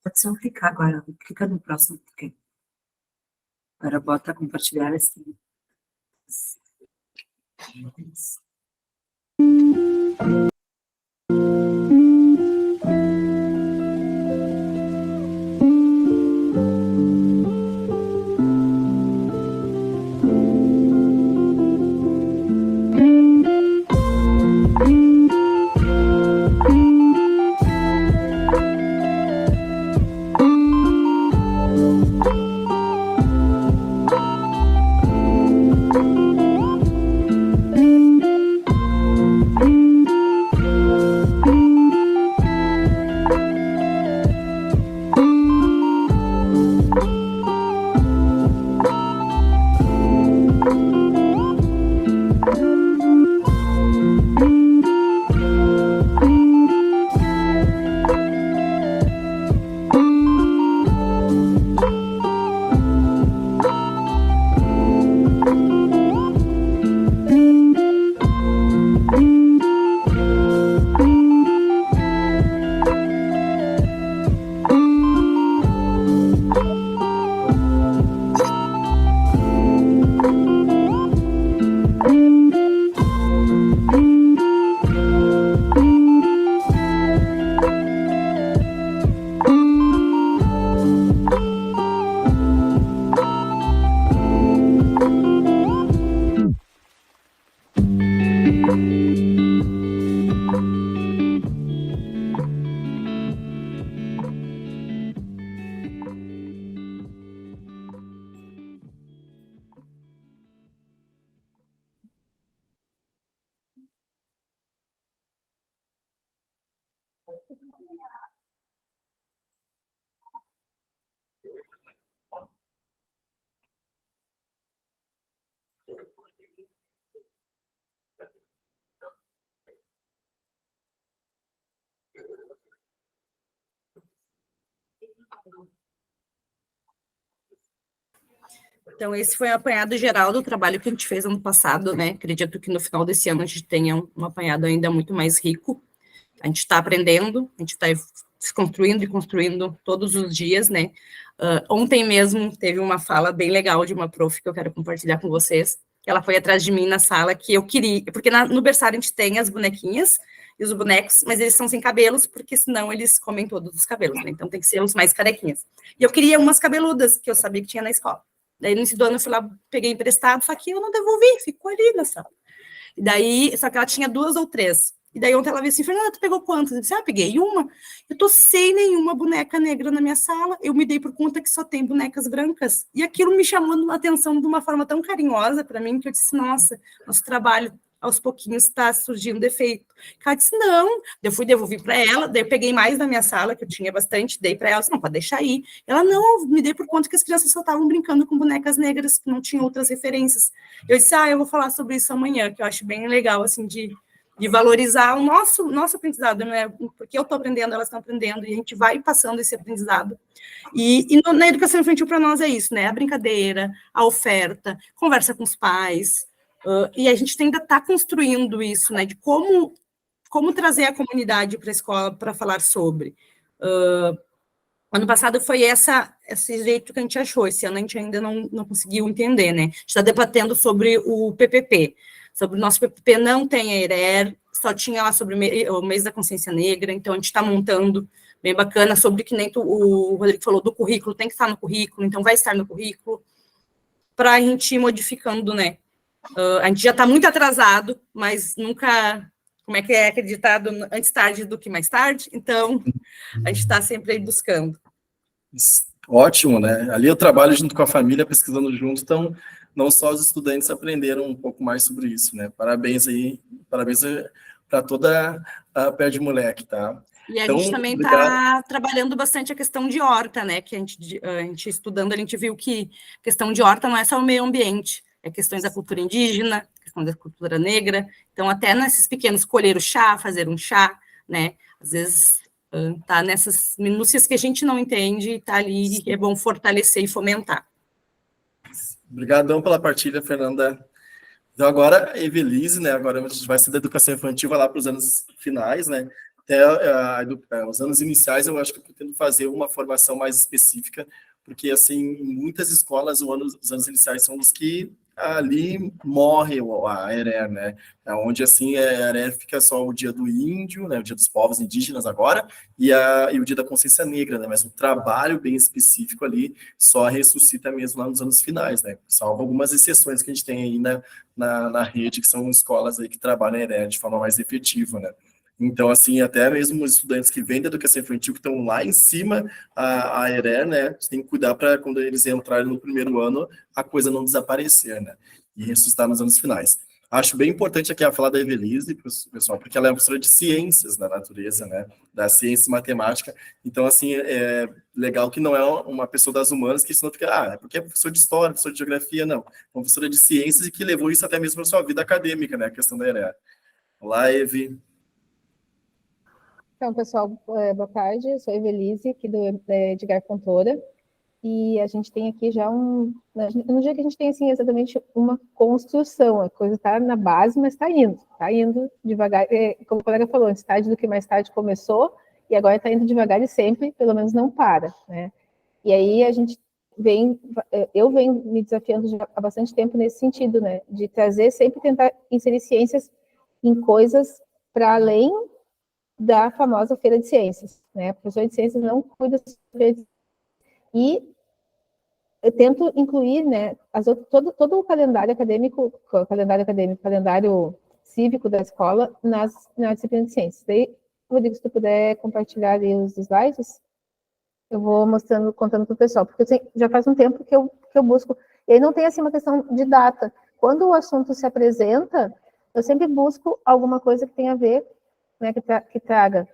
Pode só clicar agora. Clica no próximo. Porque agora bota compartilhar assim. Então, esse foi um apanhado geral do trabalho que a gente fez ano passado, né? Acredito que no final desse ano a gente tenha um apanhado ainda muito mais rico. A gente está aprendendo, a gente está se construindo e construindo todos os dias, né? Ontem mesmo teve uma fala bem legal de uma prof que eu quero compartilhar com vocês. Ela foi atrás de mim na sala que eu queria, porque no berçário a gente tem as bonequinhas e os bonecos, mas eles são sem cabelos, porque senão eles comem todos os cabelos, né? Então tem que ser os mais carequinhas. E eu queria umas cabeludas, que eu sabia que tinha na escola. Daí, no início do ano, eu fui lá, peguei emprestado, só que eu não devolvi, ficou ali na sala. E daí, só que ela tinha 2 ou 3. E daí, ontem ela veio assim, Fernanda, tu pegou quantas? Eu disse, peguei uma. Eu tô sem nenhuma boneca negra na minha sala. Eu me dei por conta que só tem bonecas brancas. E aquilo me chamou a atenção de uma forma tão carinhosa para mim, que eu disse, nossa, nosso trabalho aos pouquinhos está surgindo defeito. Ela disse, não. Eu fui devolver para ela, daí eu peguei mais na minha sala, que eu tinha bastante, dei para ela, disse, não, pode deixar aí. Ela, não, me dei por conta que as crianças só estavam brincando com bonecas negras, que não tinham outras referências. Eu disse, eu vou falar sobre isso amanhã, que eu acho bem legal, assim, de valorizar o nosso aprendizado, né? Porque eu estou aprendendo, elas estão aprendendo, e a gente vai passando esse aprendizado. E na educação infantil, para nós, é isso, né? A brincadeira, a oferta, conversa com os pais, e a gente ainda está construindo isso, né? De como trazer a comunidade para a escola para falar sobre. Ano passado foi esse jeito que a gente achou, esse ano a gente ainda não conseguiu entender, né? A gente está debatendo sobre o PPP, sobre o nosso PPP não tem a ERER, só tinha lá sobre o mês da consciência negra, então a gente está montando, bem bacana, sobre que nem o Rodrigo falou do currículo, tem que estar no currículo, então vai estar no currículo, para a gente ir modificando, né? A gente já está muito atrasado, mas nunca, como é que é acreditado, antes tarde do que mais tarde, então a gente está sempre aí buscando. Ótimo, né? Ali eu trabalho junto com a família, pesquisando junto, então não só os estudantes aprenderam um pouco mais sobre isso, né? Parabéns aí, parabéns para toda a pé de moleque, tá? E a gente também está trabalhando bastante a questão de horta, né? Que a gente estudando, a gente viu que a questão de horta não é só o meio ambiente, é questões da cultura indígena, questão da cultura negra. Então, até nesses pequenos, colher o chá, fazer um chá, né? Às vezes tá nessas minúcias que a gente não entende e tá ali, e é bom fortalecer e fomentar. Obrigadão pela partilha, Fernanda. Então, agora, a Evelise, né? Agora a gente vai ser da educação infantil, vai lá para os anos finais, né? Até os anos iniciais, eu acho que eu pretendo fazer uma formação mais específica, porque, assim, em muitas escolas, os anos iniciais são os que ali morre a ERER, né? Onde, assim, a ERER fica só o dia do índio, né? O dia dos povos indígenas agora, e o dia da consciência negra, né? Mas um trabalho bem específico ali só ressuscita mesmo lá nos anos finais, né? Salvo algumas exceções que a gente tem aí na rede, que são escolas aí que trabalham a ERER de forma mais efetiva, né? Então, assim, até mesmo os estudantes que vêm da educação infantil, que estão lá em cima, a ERER, né, tem que cuidar para, quando eles entrarem no primeiro ano, a coisa não desaparecer, né, e ressuscitar nos anos finais. Acho bem importante aqui a fala da Evelise, pessoal, porque ela é uma professora de ciências da natureza, né, da ciência e matemática. Então, assim, é legal que não é uma pessoa das humanas que senão fica, é porque é professor de história, professor de geografia, não. É uma professora de ciências e que levou isso até mesmo na sua vida acadêmica, né, a questão da ERER. Olá, Evi. Então, pessoal, boa tarde. Eu sou a Evelise, aqui do Edgar Fontoura, e a gente tem aqui já no dia que a gente tem, assim, exatamente uma construção, a coisa está na base, mas está indo devagar, como o colega falou, antes tarde do que mais tarde começou, e agora está indo devagar e sempre, pelo menos não para, né? E aí a gente eu venho me desafiando já há bastante tempo nesse sentido, né, de trazer, sempre tentar inserir ciências em coisas para além da famosa Feira de Ciências, né? A professora de ciências não cuida da Feira de Ciências. E eu tento incluir, né, todo o calendário acadêmico, calendário cívico da escola na disciplina de ciências. Daí, Rodrigo, se tu puder compartilhar ali os slides, eu vou contando para o pessoal, porque já faz um tempo que eu busco, e aí não tem assim uma questão de data. Quando o assunto se apresenta, eu sempre busco alguma coisa que tenha a ver, né, que traga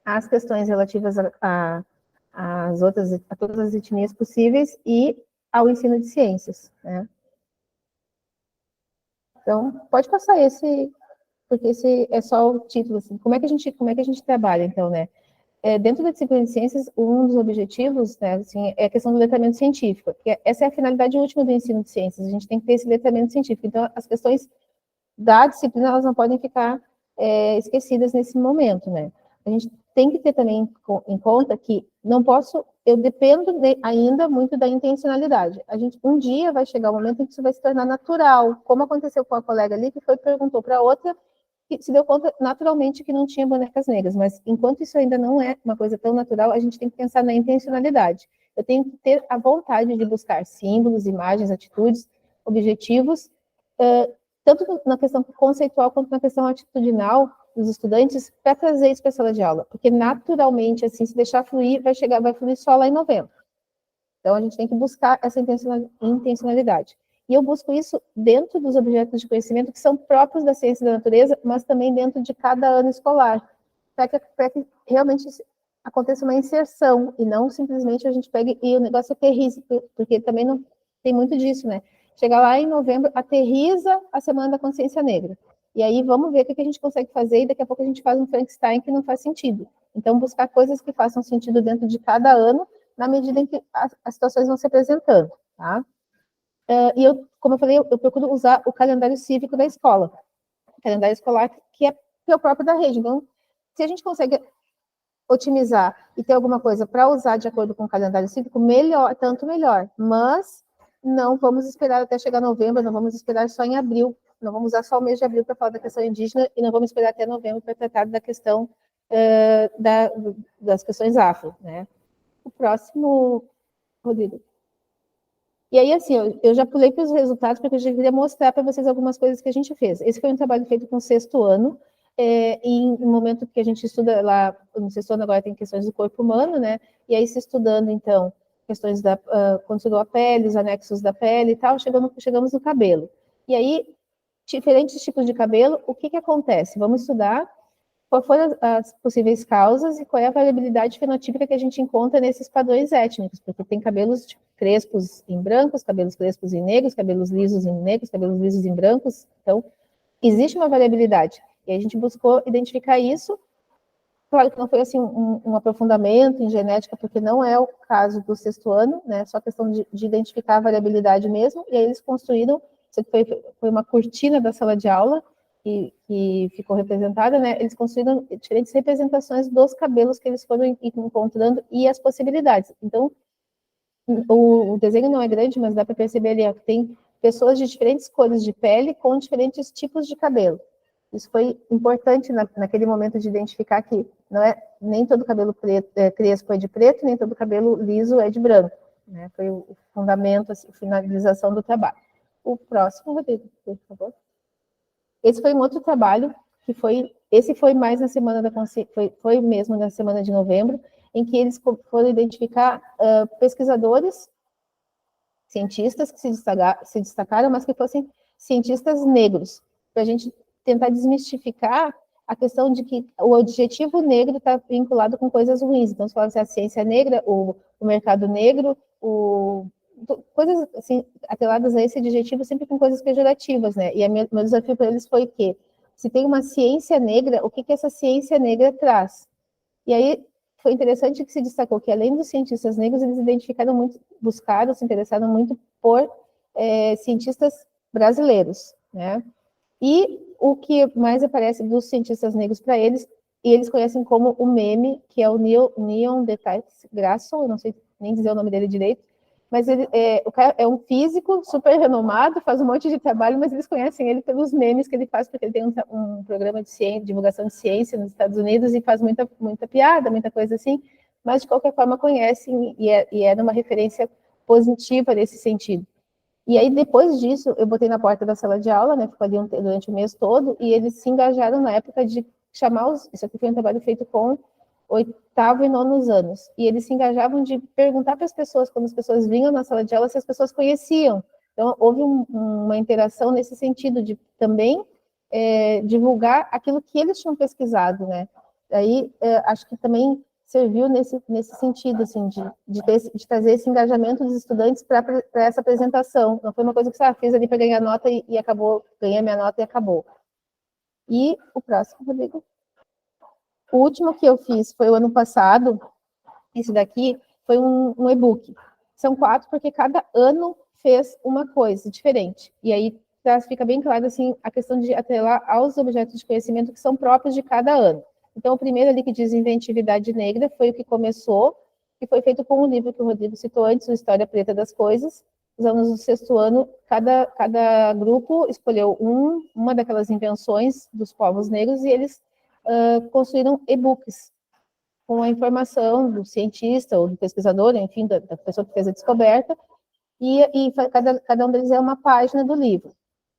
as questões relativas a todas as etnias possíveis e ao ensino de ciências, né? Então, pode passar esse, porque esse é só o título, assim. Como é que a gente trabalha, então, né? Dentro da disciplina de ciências, um dos objetivos, né, assim, é a questão do letramento científico, porque essa é a finalidade última do ensino de ciências, a gente tem que ter esse letramento científico. Então, as questões da disciplina, elas não podem ficar esquecidas nesse momento, né? A gente tem que ter também em conta que eu dependo ainda muito da intencionalidade. Um dia vai chegar o momento em que isso vai se tornar natural, como aconteceu com a colega ali, que perguntou para outra, que se deu conta naturalmente que não tinha bonecas negras, mas enquanto isso ainda não é uma coisa tão natural, a gente tem que pensar na intencionalidade. Eu tenho que ter a vontade de buscar símbolos, imagens, atitudes, objetivos, tanto na questão conceitual quanto na questão atitudinal dos estudantes, para trazer isso para a sala de aula, porque naturalmente, assim, se deixar fluir, vai fluir só lá em novembro. Então, a gente tem que buscar essa intencionalidade. E eu busco isso dentro dos objetos de conhecimento que são próprios da ciência da natureza, mas também dentro de cada ano escolar, para que realmente aconteça uma inserção, e não simplesmente a gente pegue e o negócio aterrize, porque também não tem muito disso, né? Chegar lá em novembro, aterriza a Semana da Consciência Negra. E aí vamos ver o que a gente consegue fazer, e daqui a pouco a gente faz um Frankenstein que não faz sentido. Então, buscar coisas que façam sentido dentro de cada ano, na medida em que as situações vão se apresentando, tá? E como eu falei, eu procuro usar o calendário cívico da escola, o calendário escolar que é o próprio da rede. Então, se a gente consegue otimizar e ter alguma coisa para usar de acordo com o calendário cívico, melhor, tanto melhor. Mas não vamos esperar até chegar novembro, não vamos esperar só em abril, não vamos usar só o mês de abril para falar da questão indígena e não vamos esperar até novembro para tratar da questão das questões afro, né? O próximo, Rodrigo. E aí, assim, eu já pulei para os resultados, porque eu já queria mostrar para vocês algumas coisas que a gente fez. Esse foi um trabalho feito com o 6º ano, em um momento que a gente estuda lá, no 6º ano agora tem questões do corpo humano, né? E aí, se estudando, então, questões quando estudou a pele, os anexos da pele e tal, chegamos no cabelo. E aí, diferentes tipos de cabelo, o que acontece? Vamos estudar quais foram as possíveis causas e qual é a variabilidade fenotípica que a gente encontra nesses padrões étnicos, porque tem cabelos crespos em brancos, cabelos crespos em negros, cabelos lisos em negros, cabelos lisos em brancos, então existe uma variabilidade, e a gente buscou identificar isso. Claro que não foi assim um aprofundamento em genética, porque não é o caso do 6º ano, né, só questão de identificar a variabilidade mesmo, e aí eles construíram, isso foi uma cortina da sala de aula, que ficou representada, né, eles construíram diferentes representações dos cabelos que eles foram encontrando e as possibilidades. Então, o desenho não é grande, mas dá para perceber ali, ó, que tem pessoas de diferentes cores de pele com diferentes tipos de cabelo. Isso foi importante naquele momento de identificar que nem todo cabelo crespo é de preto, nem todo cabelo liso é de branco, né? Foi o fundamento, assim, a finalização do trabalho. O próximo, Rodrigo, por favor. Esse foi um outro trabalho, esse foi mais na semana da consciência, foi mesmo na semana de novembro, em que eles foram identificar pesquisadores, cientistas que se destacaram, mas que fossem cientistas negros, para a gente tentar desmistificar a questão de que o objetivo negro está vinculado com coisas ruins. Então, se fala assim, a ciência negra, o mercado negro, coisas assim, atreladas a esse adjetivo, sempre com coisas pejorativas, né? E meu desafio para eles foi que, se tem uma ciência negra, o que essa ciência negra traz? E aí, foi interessante que se destacou que, além dos cientistas negros, eles se interessaram muito por cientistas brasileiros, né? E o que mais aparece dos cientistas negros para eles, e eles conhecem como o meme, que é o Neil deGrasse Tyson, eu não sei nem dizer o nome dele direito, mas o cara é um físico super renomado, faz um monte de trabalho, mas eles conhecem ele pelos memes que ele faz, porque ele tem um programa de ciência, divulgação de ciência nos Estados Unidos, e faz muita piada, muita coisa assim, mas de qualquer forma conhecem, e é uma referência positiva nesse sentido. E aí, depois disso, eu botei na porta da sala de aula, né, ficou ali durante o mês todo, e eles se engajaram na época de chamar isso aqui foi um trabalho feito com 8º e 9º anos, e eles se engajavam de perguntar para as pessoas, quando as pessoas vinham na sala de aula, se as pessoas conheciam. Então, houve uma interação nesse sentido, de também divulgar aquilo que eles tinham pesquisado, né, Aí, acho que também serviu nesse sentido, assim, de trazer esse engajamento dos estudantes para essa apresentação. Não foi uma coisa que você fez ali para ganhar nota e acabou, ganhei minha nota e acabou. E o próximo, Rodrigo? O último que eu fiz foi o ano passado, esse daqui foi um e-book. São 4, porque cada ano fez uma coisa diferente. E aí fica bem claro assim, a questão de atrelar aos objetos de conhecimento que são próprios de cada ano. Então, o primeiro ali que diz Inventividade Negra foi o que começou, que foi feito com um livro que o Rodrigo citou antes, o História Preta das Coisas. Os alunos do 6º ano, cada grupo escolheu uma daquelas invenções dos povos negros e eles construíram e-books com a informação do cientista ou do pesquisador, enfim, da pessoa que fez a descoberta, e cada um deles é uma página do livro.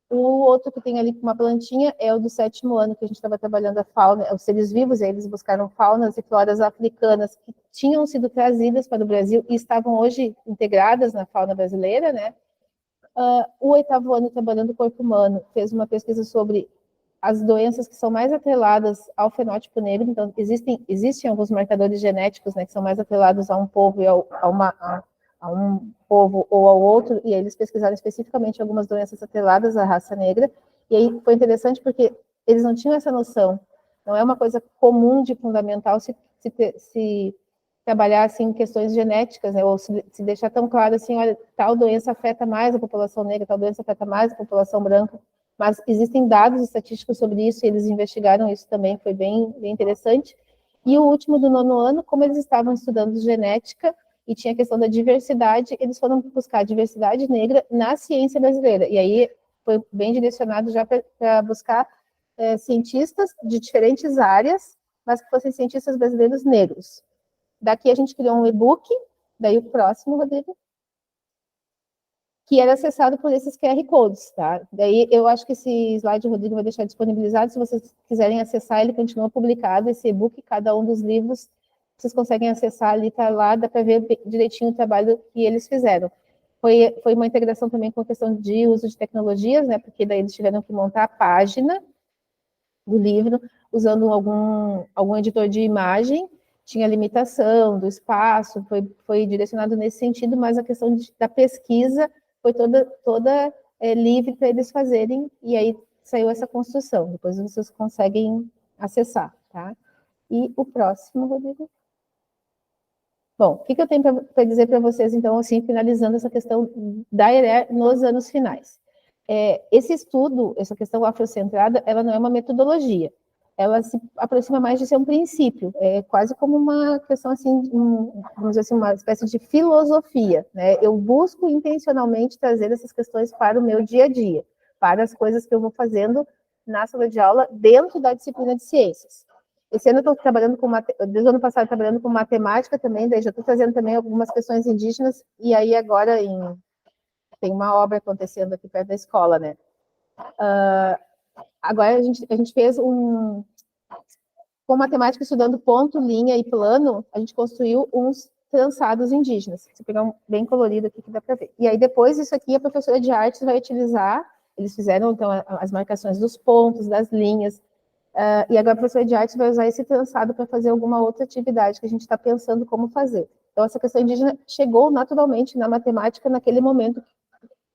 O outro que tem ali com uma plantinha é o do 7º ano, que a gente estava trabalhando a fauna, os seres vivos, e aí eles buscaram faunas e floras africanas que tinham sido trazidas para o Brasil e estavam hoje integradas na fauna brasileira, né? O 8º ano, trabalhando o corpo humano, fez uma pesquisa sobre as doenças que são mais atreladas ao fenótipo negro. Então, existem alguns marcadores genéticos, né, que são mais atrelados a um povo e a um povo ou ao outro, e aí eles pesquisaram especificamente algumas doenças atreladas à raça negra, e aí foi interessante porque eles não tinham essa noção, não é uma coisa comum de fundamental se trabalhar assim questões genéticas, né, ou se deixar tão claro assim, olha, tal doença afeta mais a população negra, tal doença afeta mais a população branca, mas existem dados estatísticos sobre isso, e eles investigaram isso também, foi bem interessante. E o último do 9º ano, como eles estavam estudando genética, e tinha a questão da diversidade, eles foram buscar a diversidade negra na ciência brasileira, e aí foi bem direcionado já para buscar cientistas de diferentes áreas, mas que fossem cientistas brasileiros negros. Daqui a gente criou um e-book, daí o próximo, Rodrigo, que era acessado por esses QR Codes, tá? Daí eu acho que esse slide o Rodrigo vai deixar disponibilizado, se vocês quiserem acessar, ele continua publicado, esse e-book, cada um dos livros, vocês conseguem acessar ali, tá lá, dá para ver direitinho o trabalho que eles fizeram. Foi uma integração também com a questão de uso de tecnologias, né, porque daí eles tiveram que montar a página do livro, usando algum editor de imagem, tinha limitação do espaço, foi direcionado nesse sentido, mas a questão da pesquisa foi toda livre para eles fazerem, e aí saiu essa construção, depois vocês conseguem acessar, tá? E o próximo, Rodrigo? Bom, o que eu tenho para dizer para vocês, então, assim, finalizando essa questão da ERE nos anos finais? Esse estudo, essa questão afrocentrada, ela não é uma metodologia, ela se aproxima mais de ser um princípio, é quase como uma questão, assim, vamos dizer assim, uma espécie de filosofia, né? Eu busco intencionalmente trazer essas questões para o meu dia a dia, para as coisas que eu vou fazendo na sala de aula dentro da disciplina de ciências. Esse ano eu estou trabalhando desde o ano passado trabalhando com matemática também, daí já estou trazendo também algumas questões indígenas, e aí agora tem uma obra acontecendo aqui perto da escola, né? Agora a gente fez com matemática estudando ponto, linha e plano, a gente construiu uns trançados indígenas. Se pegar bem colorido aqui que dá para ver. E aí depois isso aqui a professora de artes vai utilizar, eles fizeram então as marcações dos pontos, das linhas, e agora a professora de artes vai usar esse trançado para fazer alguma outra atividade que a gente está pensando como fazer. Então essa questão indígena chegou naturalmente na matemática naquele momento,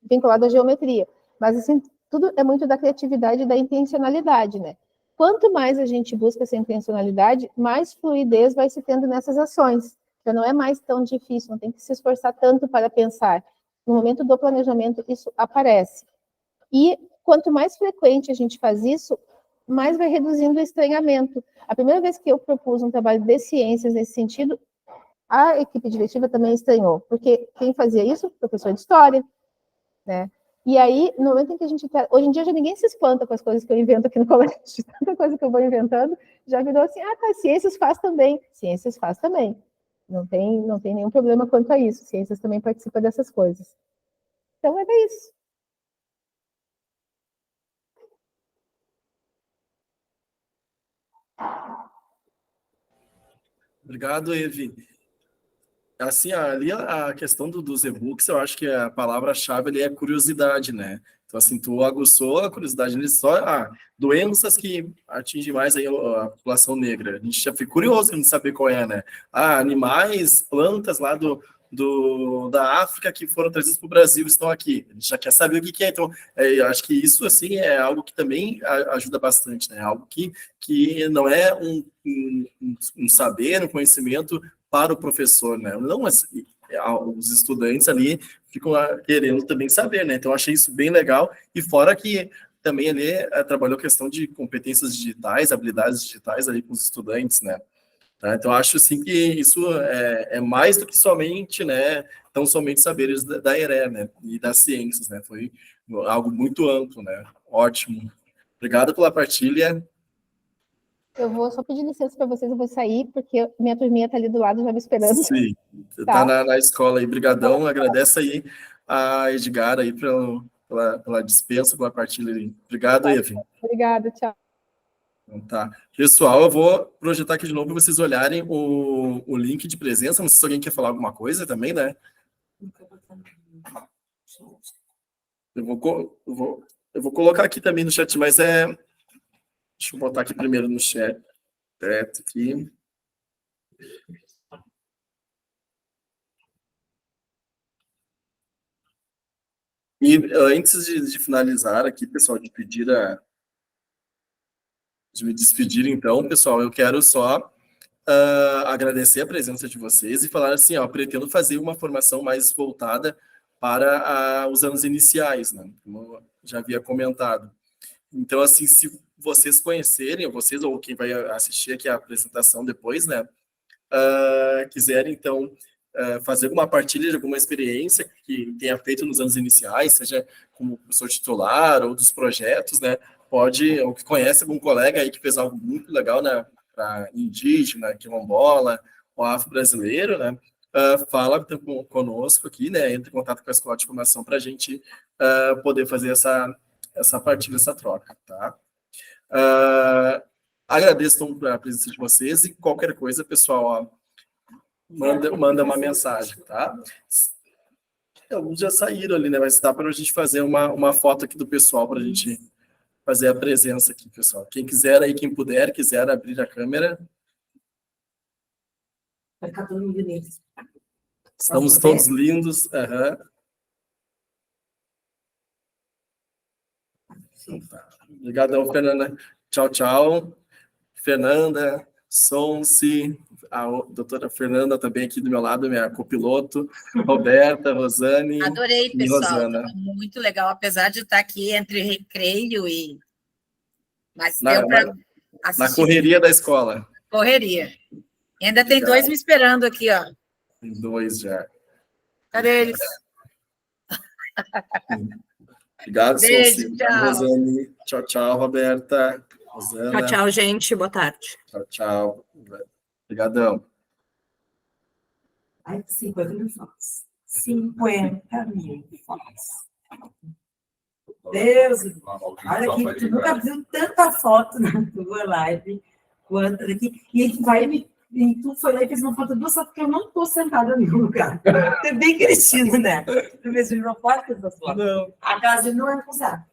vinculado à geometria. Mas, assim, tudo é muito da criatividade e da intencionalidade, né? Quanto mais a gente busca essa intencionalidade, mais fluidez vai se tendo nessas ações. Já não é mais tão difícil, não tem que se esforçar tanto para pensar. No momento do planejamento, isso aparece. E quanto mais frequente a gente faz isso, mais vai reduzindo o estranhamento. A primeira vez que eu propus um trabalho de ciências nesse sentido, a equipe diretiva também estranhou, porque quem fazia isso? O professor de história, né? E aí, no momento em que a gente... Hoje em dia, já ninguém se espanta com as coisas que eu invento aqui no colégio, tanta coisa que eu vou inventando, já virou assim, tá, ciências faz também. Ciências faz também. Não tem nenhum problema quanto a isso. Ciências também participa dessas coisas. Então, é isso. Obrigado, Evi. assim, ali a questão dos e-books, eu acho que a palavra-chave ali é curiosidade, né? Então, assim, tu aguçou a curiosidade ali só, doenças que atingem mais aí a população negra. A gente já fica curioso em saber qual é, né? Animais, plantas lá da África que foram trazidos para o Brasil estão aqui. A gente já quer saber o que é. Então, eu acho que isso, assim, é algo que também ajuda bastante, né? Algo que não é um saber, um conhecimento para o professor, né? Não, assim, os estudantes ali ficam querendo também saber, né? Então, eu achei isso bem legal. E fora que também ali trabalhou a questão de competências digitais, habilidades digitais ali com os estudantes, né? Tá? Então, acho assim que isso é mais do que somente, né? Tão somente saberes da ERE, né? E das ciências, né? Foi algo muito amplo, né? Ótimo. Obrigado pela partilha. Eu vou só pedir licença para vocês, eu vou sair, porque minha turminha está ali do lado já me esperando. Sim, tá na escola aí, brigadão, agradece aí a Edgar aí pela dispensa, pela partilha aí. Obrigado, Evi. Obrigada, tchau. Então, tá. Pessoal, eu vou projetar aqui de novo para vocês olharem o link de presença, não sei se alguém quer falar alguma coisa também, né? Eu vou colocar aqui também no chat, mas deixa eu botar aqui primeiro no chat. Aqui. E antes de finalizar aqui, pessoal, de me despedir, então, pessoal, eu quero só agradecer a presença de vocês e falar assim, pretendo fazer uma formação mais voltada para os anos iniciais, né? Como eu já havia comentado. Então, assim, se vocês conhecerem, vocês ou quem vai assistir aqui a apresentação depois, né, quiserem, então, fazer alguma partilha de alguma experiência que tenha feito nos anos iniciais, seja como professor titular ou dos projetos, né, ou que conhece algum colega aí que fez algo muito legal, né, para indígena, quilombola, ou afro-brasileiro, né, fala então, conosco aqui, né, entre em contato com a Escola de Formação para a gente poder fazer essa partilha, essa troca, tá? Agradeço então, a presença de vocês e qualquer coisa, pessoal, manda uma mensagem, tá? Alguns já saíram ali, né? Mas dá para a gente fazer uma foto aqui do pessoal para a gente fazer a presença aqui, pessoal. Quem quiser aí, quem puder, quiser abrir a câmera. Vai ficar todo mundo bonito. Estamos todos lindos. Uhum. Obrigadão, Fernanda. Tchau, tchau. Fernanda, Sonsi, a doutora Fernanda também aqui do meu lado, minha copiloto, Roberta, Rosane. Adorei, pessoal. Rosana. Muito legal, apesar de estar aqui entre recreio e. Mas deu para assistir. Na correria da escola. Correria. Ainda tem 2 me esperando aqui, ó. Tem 2 já. Cadê eles? Obrigado, Beijo, Sonsi. tchau. Rosane. Tchau, tchau, Roberta. Rosana. Tchau, tchau, gente. Boa tarde. Tchau, tchau. Obrigadão. 50 mil fotos. 50 mil fotos. Deus, olha aqui, tu nunca viu tanta foto na tua live quanto aqui. E aí tu tu foi lá e fez uma foto duas só porque eu não estou sentada no meu lugar. É bem cretino, né? Tu fez uma foto dessas fotos? Não. A casa não é usada.